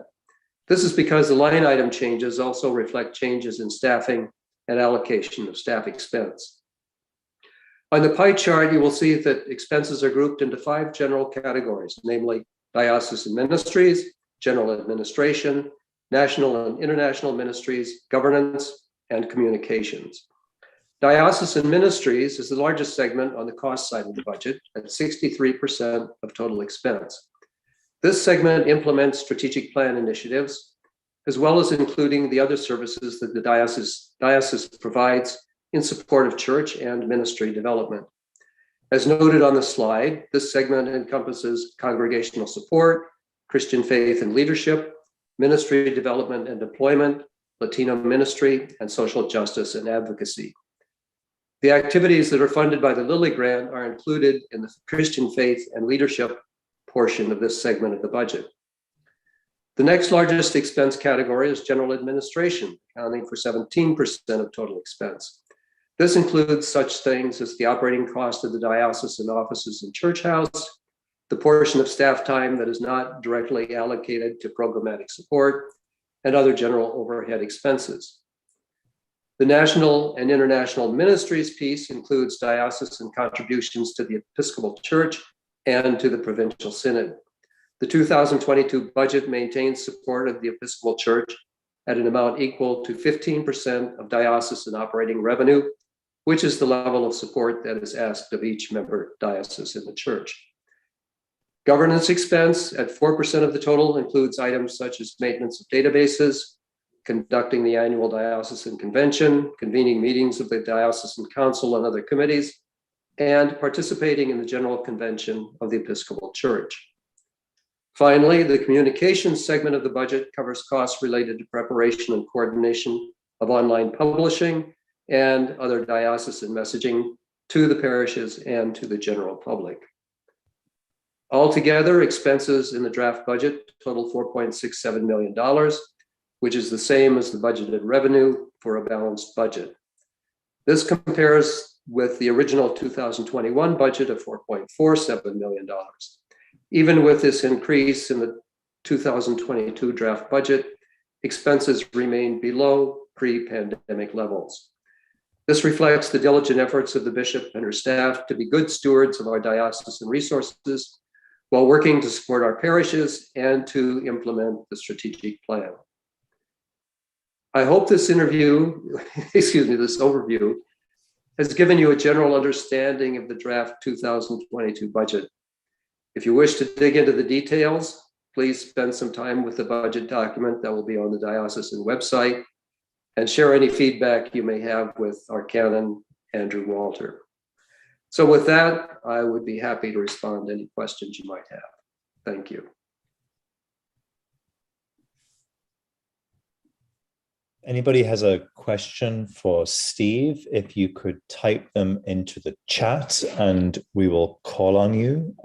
This is because the line item changes also reflect changes in staffing and allocation of staff expense. On the pie chart, you will see that expenses are grouped into 5 general categories, namely Diocesan Ministries, General Administration, national and international ministries, governance, and communications. Diocesan Ministries is the largest segment on the cost side of the budget at 63% of total expense. This segment implements strategic plan initiatives, as well as including the other services that the diocese provides in support of church and ministry development. As noted on the slide, this segment encompasses congregational support, Christian faith and leadership, ministry development and deployment, Latino ministry, and social justice and advocacy. The activities that are funded by the Lilly Grant are included in the Christian faith and leadership portion of this segment of the budget. The next largest expense category is general administration, accounting for 17% of total expense. This includes such things as the operating cost of the diocesan offices and church house, the portion of staff time that is not directly allocated to programmatic support, and other general overhead expenses. The national and international ministries piece includes diocesan contributions to the Episcopal Church and to the Provincial Synod. The 2022 budget maintains support of the Episcopal Church at an amount equal to 15% of diocesan operating revenue, which is the level of support that is asked of each member diocese in the church. Governance expense at 4% of the total includes items such as maintenance of databases, conducting the annual diocesan convention, convening meetings of the diocesan council and other committees, and participating in the general convention of the Episcopal Church. Finally, the communications segment of the budget covers costs related to preparation and coordination of online publishing and other diocesan messaging to the parishes and to the general public. Altogether, expenses in the draft budget total $4.67 million, which is the same as the budgeted revenue for a balanced budget. This compares with the original 2021 budget of $4.47 million. Even with this increase in the 2022 draft budget, expenses remain below pre-pandemic levels. This reflects the diligent efforts of the bishop and her staff to be good stewards of our diocesan resources while working to support our parishes and to implement the strategic plan. I hope this this overview has given you a general understanding of the draft 2022 budget. If you wish to dig into the details, please spend some time with the budget document that will be on the diocesan website and share any feedback you may have with our canon, Andrew Walter. So with that, I would be happy to respond to any questions you might have. Thank you. Anybody has a question for Steve, if you could type them into the chat and we will call on you.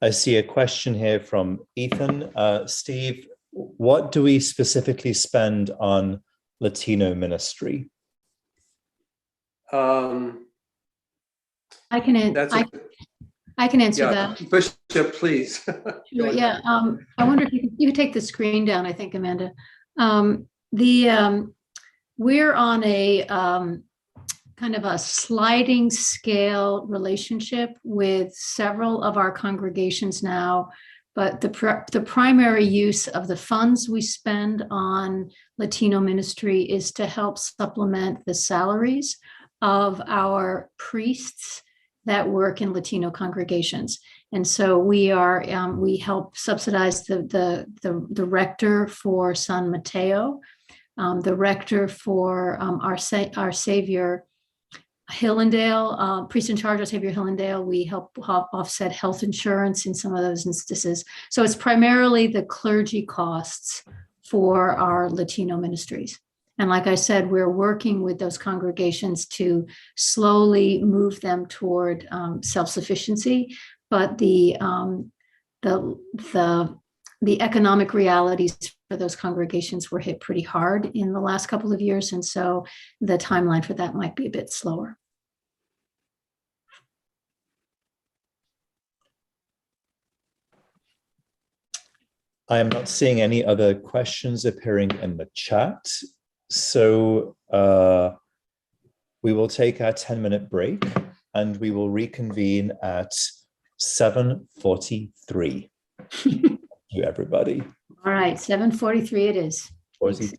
I see a question here from Ethan. Steve, what do we specifically spend on Latino ministry? I can answer that. Bishop, please. Sure, yeah. I wonder if you could take the screen down, I think, Amanda. We're on a kind of a sliding scale relationship with several of our congregations now, but the primary use of the funds we spend on Latino ministry is to help supplement the salaries of our priests that work in Latino congregations. And so we help subsidize the rector for San Mateo, the rector for our Savior Hillendale, priest in charge of Savior Hillendale. We help offset health insurance in some of those instances. So it's primarily the clergy costs for our Latino ministries. And like I said, we're working with those congregations to slowly move them toward self-sufficiency. But the economic realities for those congregations were hit pretty hard in the last couple of years. And so the timeline for that might be a bit slower. I am not seeing any other questions appearing in the chat. So we will take our 10-minute break and we will reconvene at 7:43. Thank you, everybody. All right, 7:43 it is. Was Thanks.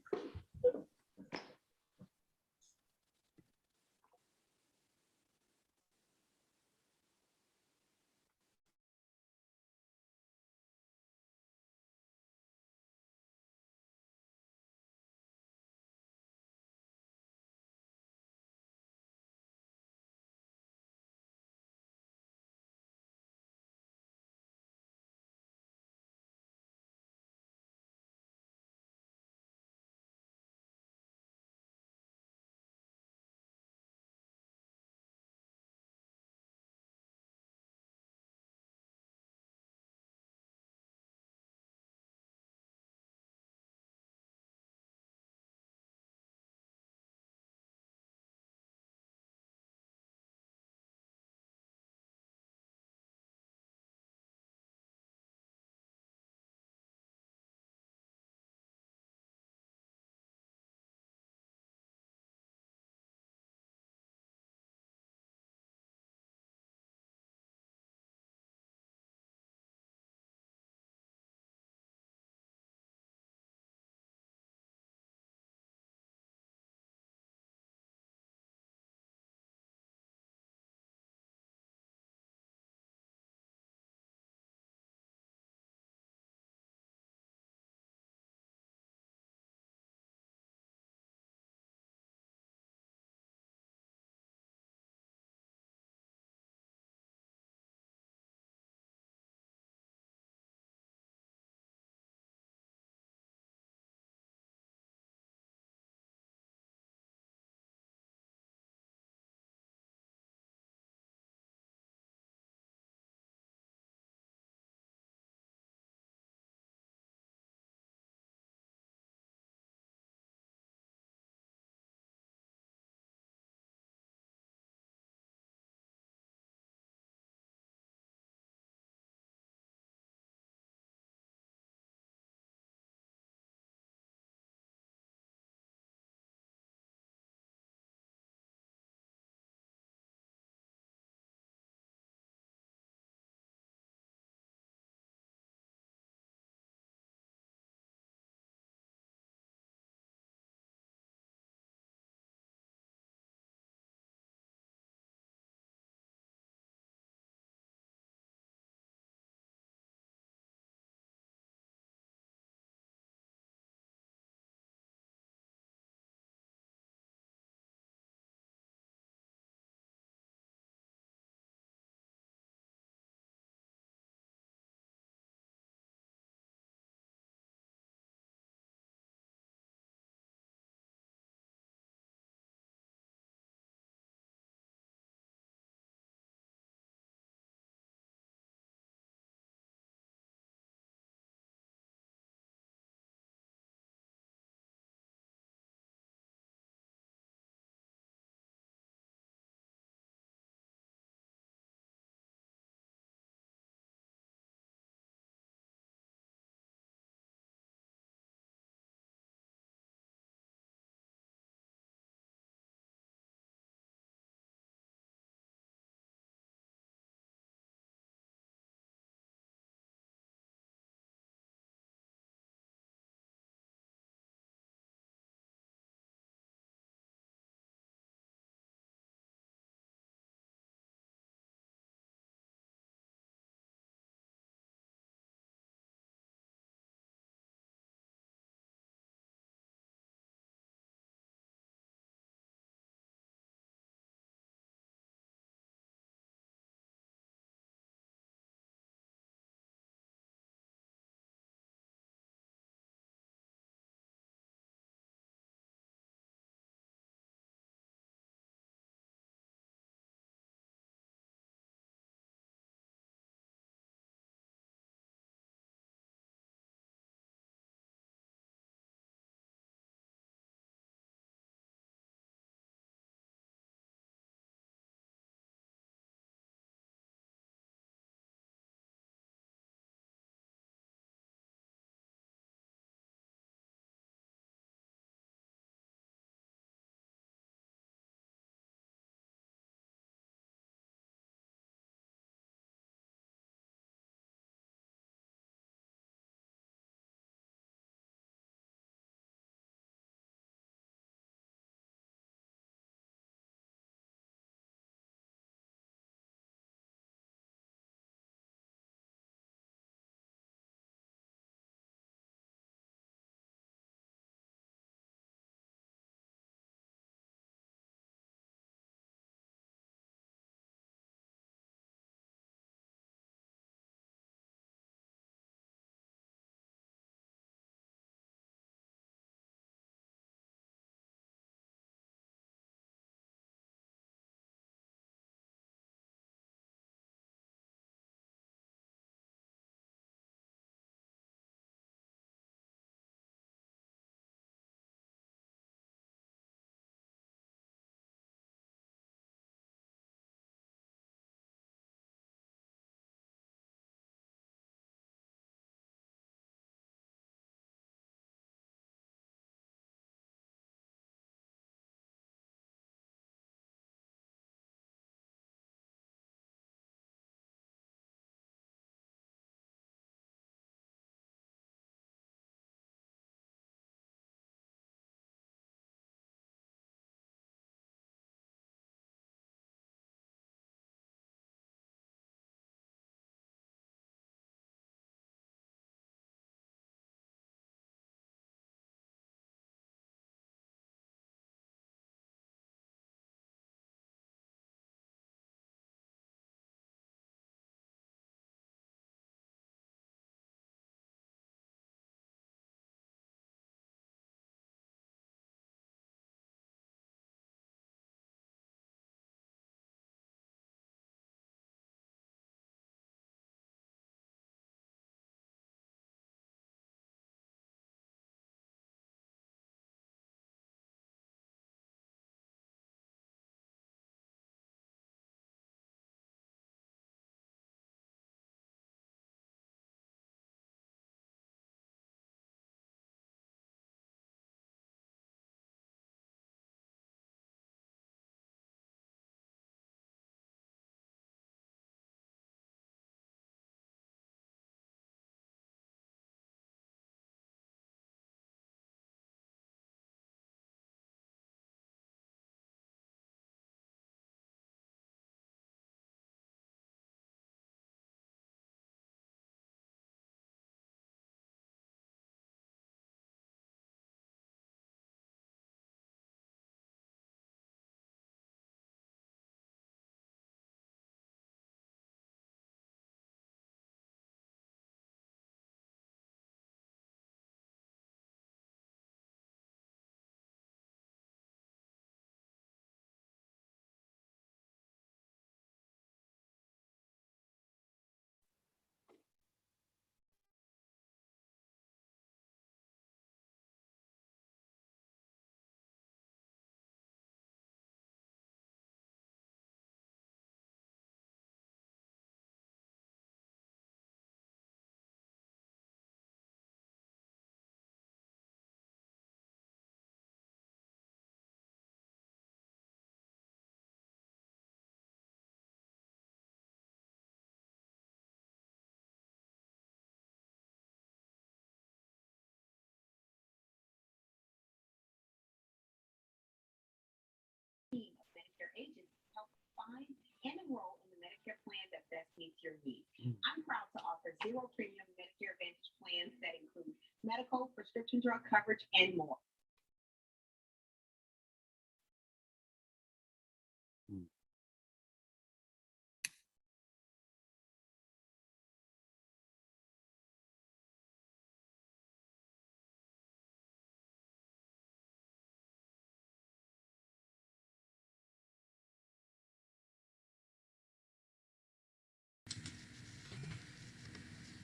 and enroll in the Medicare plan that best meets your needs. I'm proud to offer zero premium Medicare Advantage plans that include medical, prescription drug coverage, and more.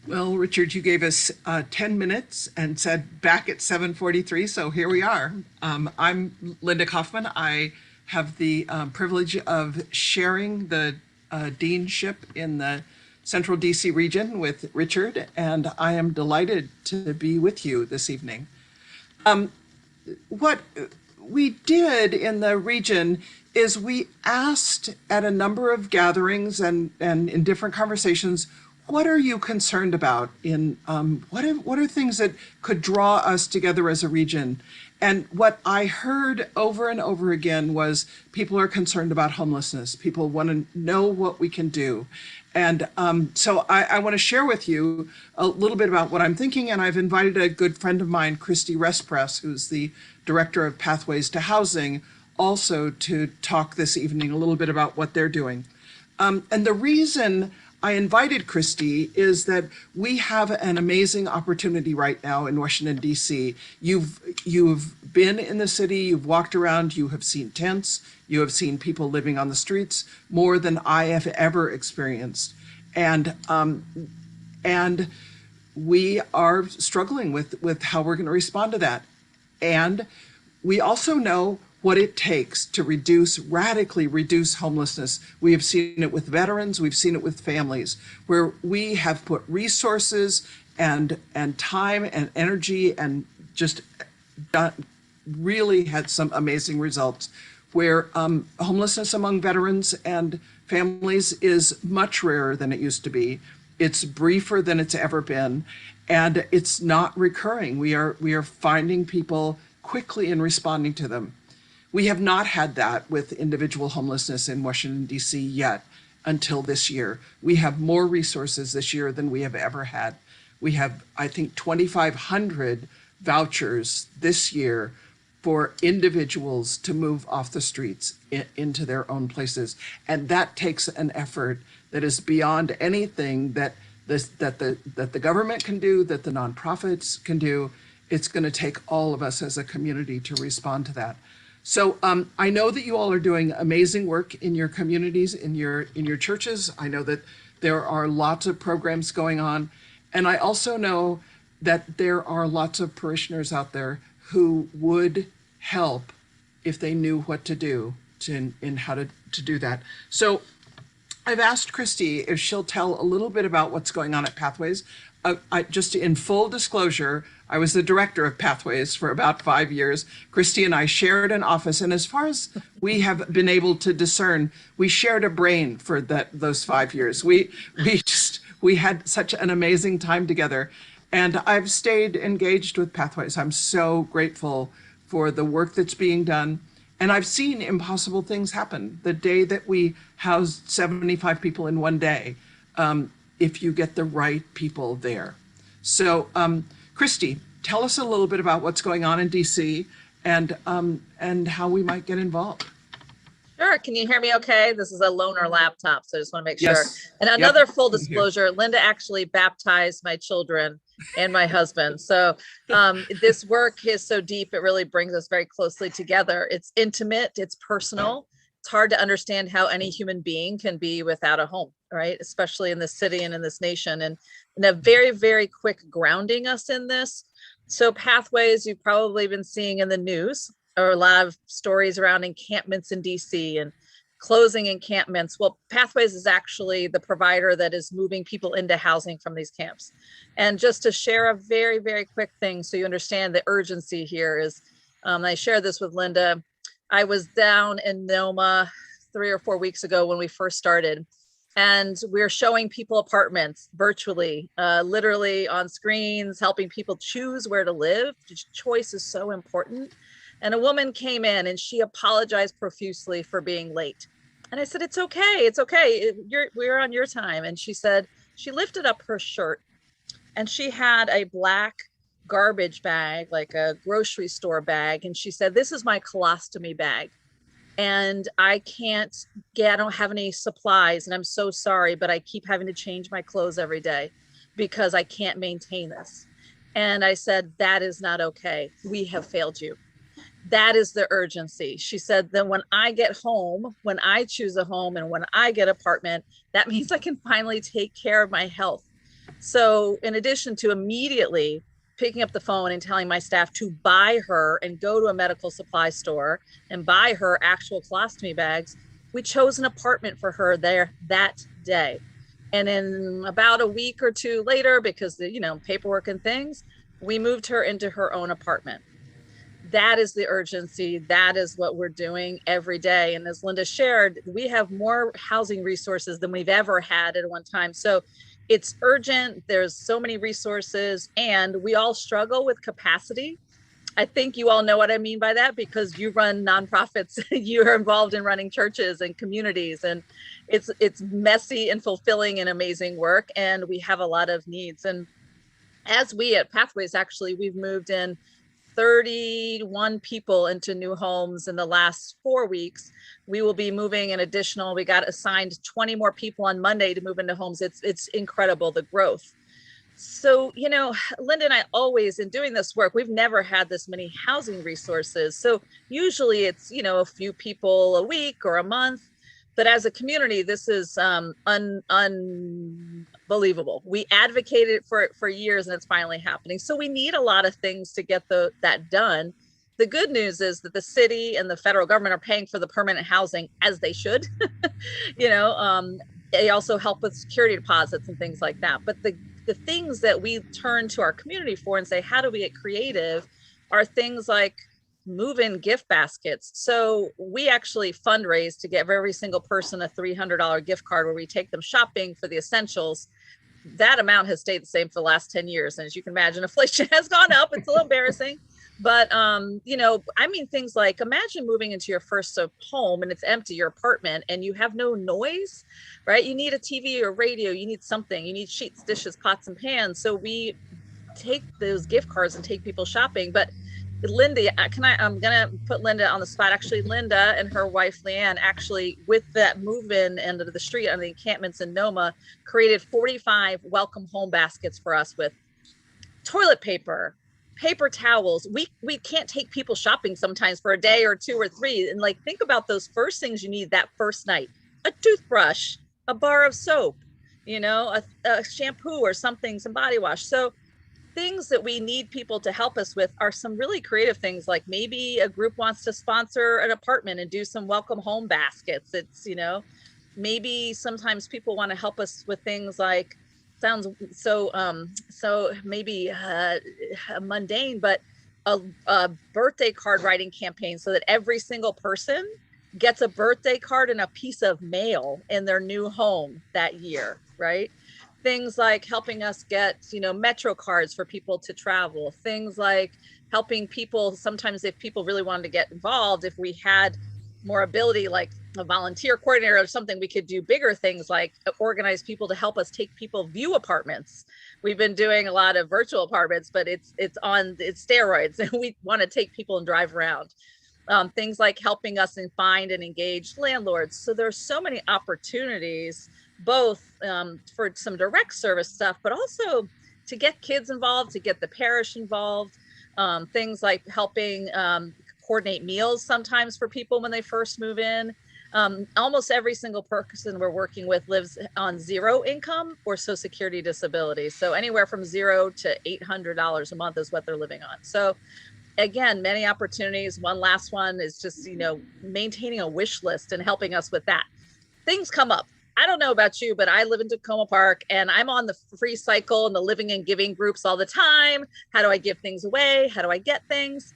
Well, Richard, you gave us 10 minutes and said back at 7:43, so here we are. I'm Linda Kaufman. I have the privilege of sharing the deanship in the Central DC region with Richard, and I am delighted to be with you this evening. What we did in the region is we asked at a number of gatherings and in different conversations, what are you concerned about in what are things that could draw us together as a region? And what I heard over and over again was people are concerned about homelessness. People want to know what we can do. And so I want to share with you a little bit about what I'm thinking. And I've invited a good friend of mine, Christy Respress, who's the director of Pathways to Housing, also to talk this evening a little bit about what they're doing. And the reason I invited Christy is that we have an amazing opportunity right now in Washington, D.C. You've been in the city, you've walked around, you have seen tents, you have seen people living on the streets more than I have ever experienced. And we are struggling with how we're going to respond to that. And we also know what it takes to radically reduce homelessness. We have seen it with veterans, we've seen it with families, where we have put resources and time and energy and just really had some amazing results, where homelessness among veterans and families is much rarer than it used to be. It's briefer than it's ever been, and it's not recurring. We are finding people quickly and responding to them. We have not had that with individual homelessness in Washington, D.C. yet until this year. We have more resources this year than we have ever had. We have, I think, 2,500 vouchers this year for individuals to move off the streets into their own places. And that takes an effort that is beyond anything that the government can do, that the nonprofits can do. It's going to take all of us as a community to respond to that. So I know that you all are doing amazing work in your communities, in your churches. I know that there are lots of programs going on. And I also know that there are lots of parishioners out there who would help if they knew what to do in how to do that. So I've asked Christy if she'll tell a little bit about what's going on at Pathways. Just in full disclosure, I was the director of Pathways for about 5 years. Christy and I shared an office, and as far as we have been able to discern, we shared a brain for those 5 years. We had such an amazing time together, and I've stayed engaged with Pathways. I'm so grateful for the work that's being done, and I've seen impossible things happen. The day that we housed 75 people in one day, if you get the right people there. So, Christy, tell us a little bit about what's going on in DC and how we might get involved. Sure. Can you hear me okay? This is a loaner laptop, so I just want to make Yes. sure. And another full disclosure, Linda actually baptized my children and my husband. So this work is so deep, it really brings us very closely together. It's intimate, it's personal. It's hard to understand how any human being can be without a home, right? Especially in this city and in this nation. And a very, very quick grounding us in this. So Pathways, you've probably been seeing in the news, or a lot of stories around encampments in DC and closing encampments. Well, Pathways is actually the provider that is moving people into housing from these camps. And just to share a very, very quick thing so you understand the urgency here is, I shared this with Linda. I was down in Noma 3 or 4 weeks ago when we first started, and we're showing people apartments virtually, literally on screens, helping people choose where to live. Choice is so important. And a woman came in and she apologized profusely for being late. And I said, it's okay. It's okay. We're on your time. And she said, she lifted up her shirt and she had a black garbage bag, like a grocery store bag. And she said, this is my colostomy bag. And I don't have any supplies. And I'm so sorry, but I keep having to change my clothes every day because I can't maintain this. And I said, that is not okay. We have failed you. That is the urgency. She said, then when I get home, when I choose a home and when I get an apartment, that means I can finally take care of my health. So in addition to immediately picking up the phone and telling my staff to buy her and go to a medical supply store and buy her actual colostomy bags, we chose an apartment for her there that day. And in about a week or two later, because the, paperwork and things, we moved her into her own apartment. That is the urgency. That is what we're doing every day. And as Linda shared, we have more housing resources than we've ever had at one time. So it's urgent. There's so many resources and we all struggle with capacity. I think you all know what I mean by that because you run nonprofits, you're involved in running churches and communities, and it's messy and fulfilling and amazing work. And we have a lot of needs. And as we at Pathways, actually, we've moved in 31 people into new homes in the last 4 weeks. We will be moving an additional, we got assigned 20 more people on Monday to move into homes. It's incredible, the growth. So, Linda and I always, in doing this work, we've never had this many housing resources. So usually it's, a few people a week or a month. But as a community, this is unbelievable. We advocated for it for years and it's finally happening. So we need a lot of things to get that done. The good news is that the city and the federal government are paying for the permanent housing as they should. They also help with security deposits and things like that. But the things that we turn to our community for and say, how do we get creative, are things like move-in gift baskets. So we actually fundraise to give every single person a $300 gift card where we take them shopping for the essentials. That amount has stayed the same for the last 10 years. And as you can imagine, inflation has gone up. It's a little embarrassing. But, things like, imagine moving into your first home and it's empty, your apartment, and you have no noise, right? You need a TV or radio, you need something, you need sheets, dishes, pots, and pans. So we take those gift cards and take people shopping. But Linda, I'm gonna put Linda on the spot. Actually, Linda and her wife Leanne, actually, with that move-in end of the street on the encampments in Noma, created 45 welcome home baskets for us with toilet paper, paper towels. We can't take people shopping sometimes for a day or two or three. And think about those first things you need that first night: a toothbrush, a bar of soap, a shampoo or something, some body wash. So things that we need people to help us with are some really creative things, like maybe a group wants to sponsor an apartment and do some welcome home baskets. It's, maybe sometimes people want to help us with things like, sounds so maybe mundane, but a birthday card writing campaign so that every single person gets a birthday card and a piece of mail in their new home that year, right? Things like helping us get, Metro cards for people to travel. Things like helping people, sometimes if people really wanted to get involved, if we had more ability, like a volunteer coordinator or something, we could do bigger things like organize people to help us take people view apartments. We've been doing a lot of virtual apartments, but it's steroids, and we want to take people and drive around. Things like helping us and find and engage landlords. So there's so many opportunities, both for some direct service stuff, but also to get kids involved, to get the parish involved. Things like helping coordinate meals sometimes for people when they first move in. Almost every single person we're working with lives on zero income or Social Security disability. So anywhere from $0 to $800 a month is what they're living on. So again, many opportunities. One last one is just, maintaining a wish list and helping us with that. Things come up. I don't know about you, but I live in Tacoma Park and I'm on the free cycle and the living and giving groups all the time. How do I give things away? How do I get things?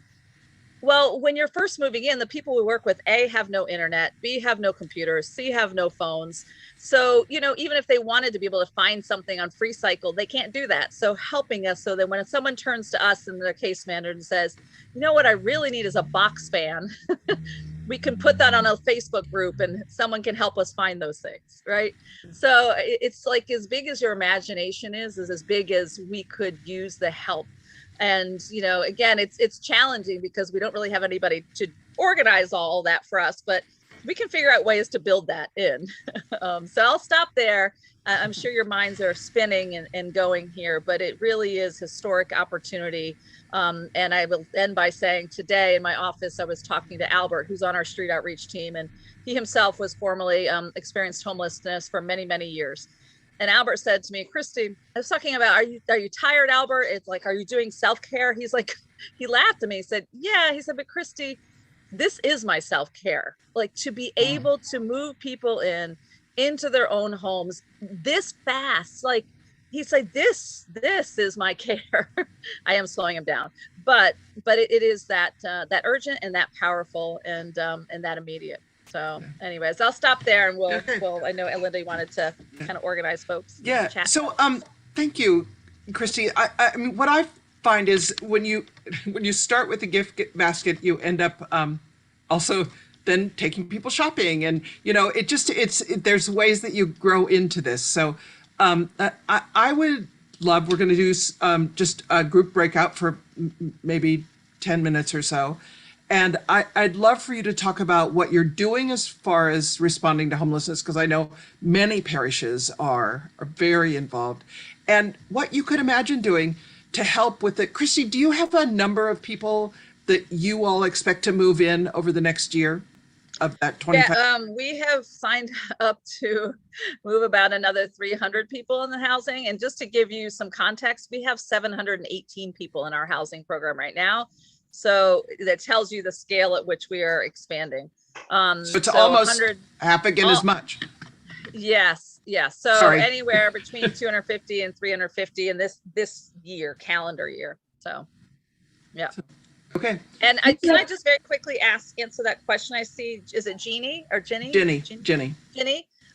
Well, when you're first moving in, the people we work with, A, have no internet, B, have no computers, C, have no phones. So, even if they wanted to be able to find something on free cycle, they can't do that. So helping us so that when someone turns to us and their case manager and says, you know what I really need is a box fan, we can put that on a Facebook group and someone can help us find those things, right? So it's like as big as your imagination is as big as we could use the help. And, you know, again, it's challenging because we don't really have anybody to organize all that for us, but we can figure out ways to build that in. So I'll stop there. I'm sure your minds are spinning and going here, but it really is historic opportunity. And I will end by saying today in my office, I was talking to Albert, who's on our street outreach team, and he himself was formerly experienced homelessness for many, many years. And Albert said to me, Christy, I was talking about, are you tired, Albert? It's like, are you doing self-care? He's like, he laughed at me. He said, yeah. He said, but Christy, this is my self-care. Like to be able to move people into their own homes this fast. Like he said, this is my care. I am slowing him down, but it is that urgent and that powerful and that immediate. So anyways, I'll stop there and we'll I know Linda wanted to kind of organize folks. Yeah. So thank you, Christy. I mean, what I find is when you start with the gift basket, you end up also then taking people shopping, and you know, there's ways that you grow into this. So I would love, we're going to do just a group breakout for maybe 10 minutes or so. And I'd love for you to talk about what you're doing as far as responding to homelessness, because I know many parishes are very involved, and what you could imagine doing to help with it. Christy, do you have a number of people that you all expect to move in over the next year of that 25? Yeah, we have signed up to move about another 300 people in the housing. And just to give you some context, we have 718 people in our housing program right now. So that tells you the scale at which we are expanding. So it's almost half again as much. Yes. So anywhere between 250 and 350 in this year, calendar year. So, yeah. Okay. And can I just very quickly answer that question? I see, is it Jeannie or Jenny? Jenny.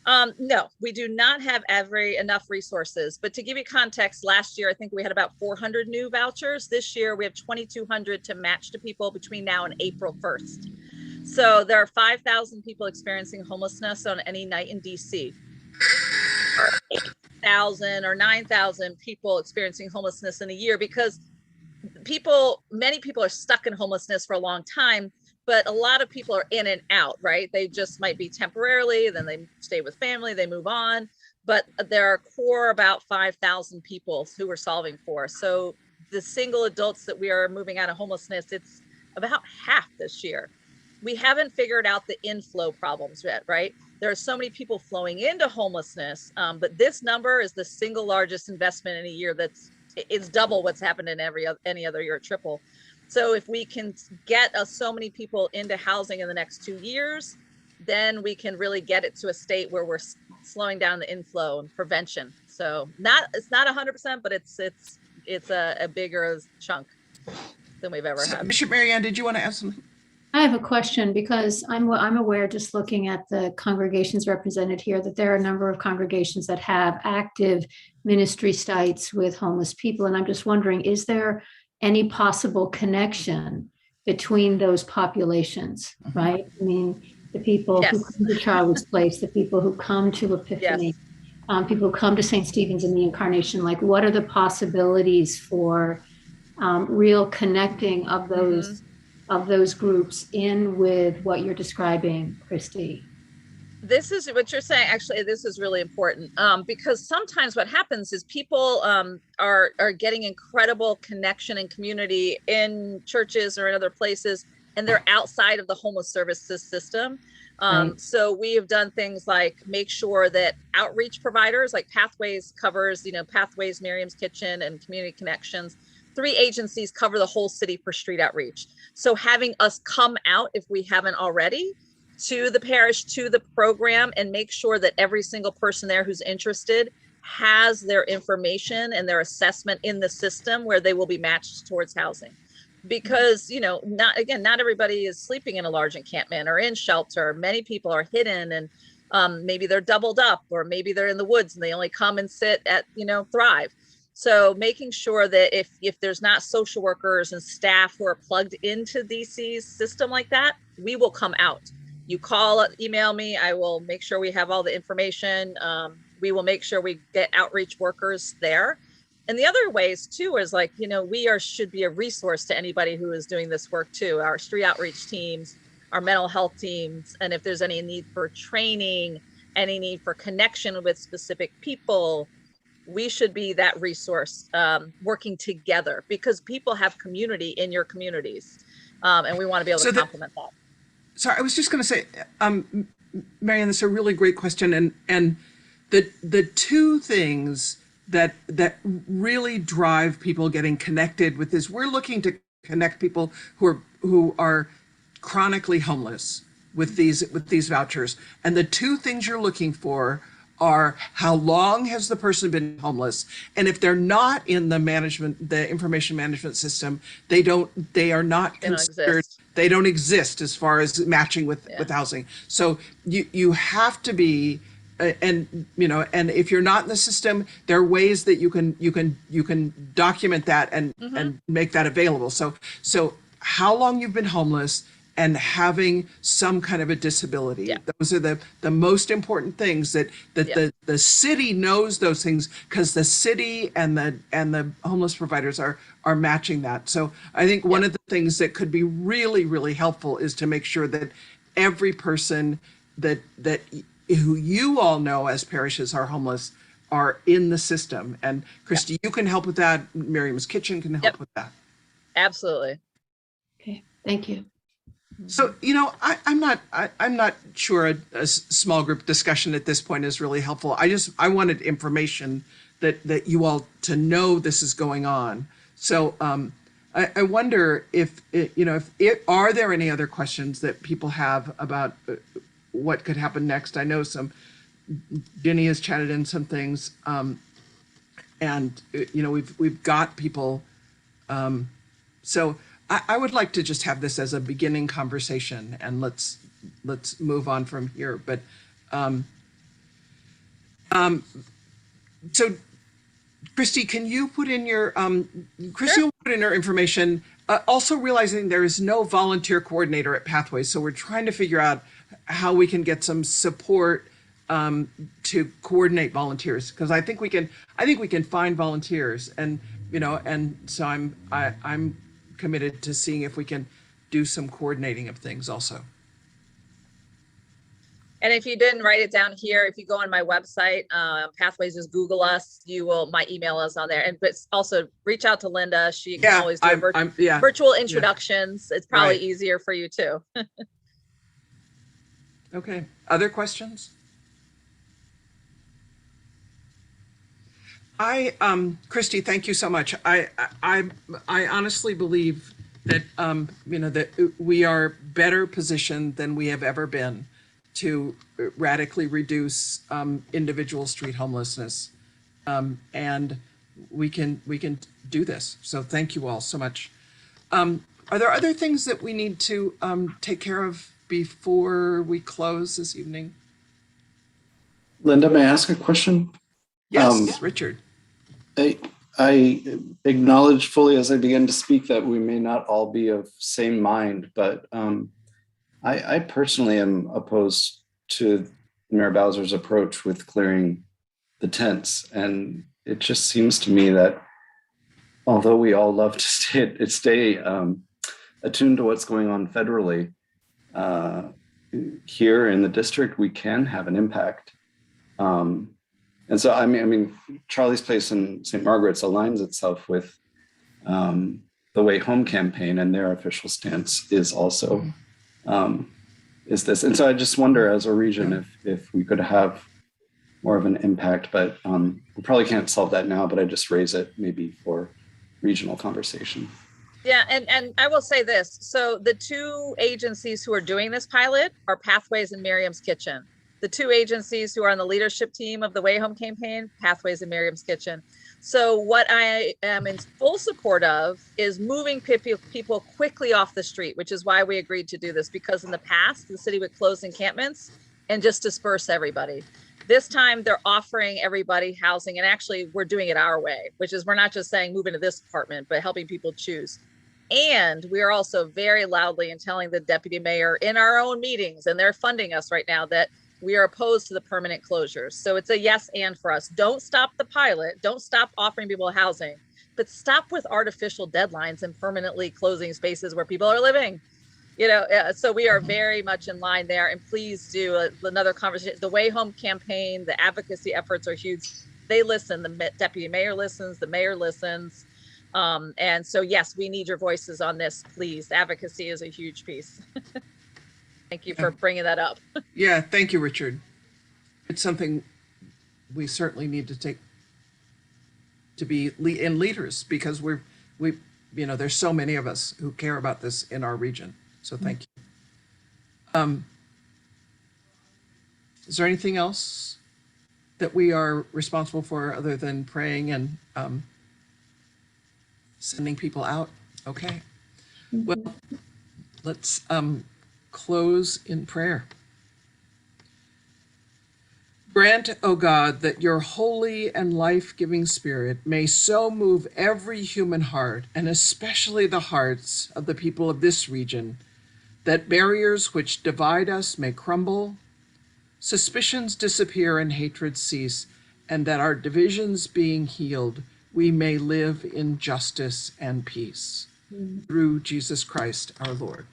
No, we do not have enough resources, but to give you context, last year, I think we had about 400 new vouchers. This year we have 2,200 to match to people between now and April 1st. So there are 5,000 people experiencing homelessness on any night in DC. 8,000 or 9,000 people experiencing homelessness in a year, because many people are stuck in homelessness for a long time, but a lot of people are in and out, right? They just might be temporarily, then they stay with family, they move on. But there are core about 5,000 people who we're solving for. So the single adults that we are moving out of homelessness, it's about half this year. We haven't figured out the inflow problems yet, right? There are so many people flowing into homelessness, but this number is the single largest investment in a year it's double what's happened in any other year, triple. So if we can get so many people into housing in the next 2 years, then we can really get it to a state where we're slowing down the inflow and prevention. So it's not 100%, but it's a bigger chunk than we've ever had. Bishop Marianne, did you want to ask something? I have a question, because I'm aware, just looking at the congregations represented here, that there are a number of congregations that have active ministry sites with homeless people. And I'm just wondering, is there any possible connection between those populations, right? I mean, the people who come to Charlotte's Place, the people who come to Epiphany, people who come to St. Stephen's and the Incarnation, like what are the possibilities for real connecting of those groups in with what you're describing, Christy? This is what you're saying. Actually, this is really important because sometimes what happens is people are getting incredible connection and community in churches or in other places, and they're outside of the homeless services system. So we have done things like make sure that outreach providers like Pathways covers, Pathways, Miriam's Kitchen, and Community Connections. 3 agencies cover the whole city for street outreach. So having us come out, if we haven't already, to the parish, to the program, and make sure that every single person there who's interested has their information and their assessment in the system where they will be matched towards housing. Because, not everybody is sleeping in a large encampment or in shelter. Many people are hidden, and maybe they're doubled up, or maybe they're in the woods and they only come and sit at, Thrive. So making sure that if there's not social workers and staff who are plugged into DC's system like that, we will come out. You call, email me, I will make sure we have all the information. We will make sure we get outreach workers there. And the other ways too is like, should be a resource to anybody who is doing this work too. Our street outreach teams, our mental health teams, and if there's any need for training, any need for connection with specific people, we should be that resource, working together, because people have community in your communities. And we want to be able to complement that. So I was just going to say, Marianne, this is a really great question. And the two things that really drive people getting connected with this, we're looking to connect people who are chronically homeless with these vouchers. And the two things you're looking for are how long has the person been homeless, and if they're not in the information management system, they don't exist as far as matching with housing. So you have to be, and if you're not in the system, there are ways that you can document that and make that available. So how long you've been homeless and having some kind of a disability. Yeah. Those are the most important things that the city knows those things, because the city and the homeless providers are matching that. So I think one of the things that could be really, really helpful is to make sure that every person that who you all know as parishes are homeless are in the system. And Christy, you can help with that. Miriam's Kitchen can help with that. Absolutely. Okay, thank you. So, I'm not sure a small group discussion at this point is really helpful. I wanted information that you all to know this is going on. So I wonder if are there any other questions that people have about what could happen next? I know Ginny has chatted in some things, and we've got people. So I would like to just have this as a beginning conversation, and let's move on from here. But so Christy, can you put in your Christy will put in her information. Also realizing there is no volunteer coordinator at Pathways, so we're trying to figure out how we can get some support to coordinate volunteers, because I think we can find volunteers, and so I'm committed to seeing if we can do some coordinating of things also. And if you didn't write it down here, if you go on my website, Pathways, just Google us, my email is on there. And but also reach out to Linda. She can always do virtual introductions. It's probably easier for you too. Okay, other questions? Christy, thank you so much. I honestly believe that that we are better positioned than we have ever been to radically reduce individual street homelessness, and we can do this. So thank you all so much. Are there other things that we need to take care of before we close this evening? Linda, may I ask a question? Yes, Richard. I acknowledge fully as I begin to speak that we may not all be of same mind, but I personally am opposed to Mayor Bowser's approach with clearing the tents. And it just seems to me that although we all love to stay attuned to what's going on federally, here in the district, we can have an impact. And so, I mean, Charlie's Place in St. Margaret's aligns itself with the Way Home campaign, and their official stance is also is this. And so I just wonder, as a region, if we could have more of an impact, but we probably can't solve that now, but I just raise it maybe for regional conversation. Yeah, and I will say this. So the two agencies who are doing this pilot are Pathways and Miriam's Kitchen. The two agencies who are on the leadership team of the Way Home campaign, Pathways and Miriam's Kitchen. So what I am in full support of is moving people quickly off the street, which is why we agreed to do this, because in the past, the city would close encampments and just disperse everybody. This time they're offering everybody housing, and actually we're doing it our way, which is we're not just saying move into this apartment, but helping people choose. And we are also very loudly and telling the deputy mayor in our own meetings, and they're funding us right now, that we are opposed to the permanent closures. So it's a yes and for us. Don't stop the pilot. Don't stop offering people housing, but stop with artificial deadlines and permanently closing spaces where people are living. So we are very much in line there. And please do another conversation. The Way Home campaign, the advocacy efforts are huge. They listen. The deputy mayor listens. The mayor listens. And so, yes, we need your voices on this, please. Advocacy is a huge piece. Thank you for bringing that up. Yeah, thank you, Richard. It's something we certainly need to take to be in leaders, because we there's so many of us who care about this in our region. So thank you. Is there anything else that we are responsible for other than praying and sending people out? Okay. Well, let's close in prayer. Grant, O God, that your holy and life-giving spirit may so move every human heart, and especially the hearts of the people of this region, that barriers which divide us may crumble, suspicions disappear and hatred cease, and that our divisions being healed, we may live in justice and peace. Through Jesus Christ our Lord.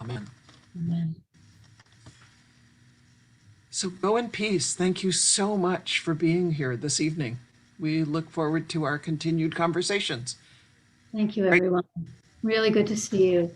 Amen. Amen. So go in peace. Thank you so much for being here this evening. We look forward to our continued conversations. Thank you, everyone. Really good to see you.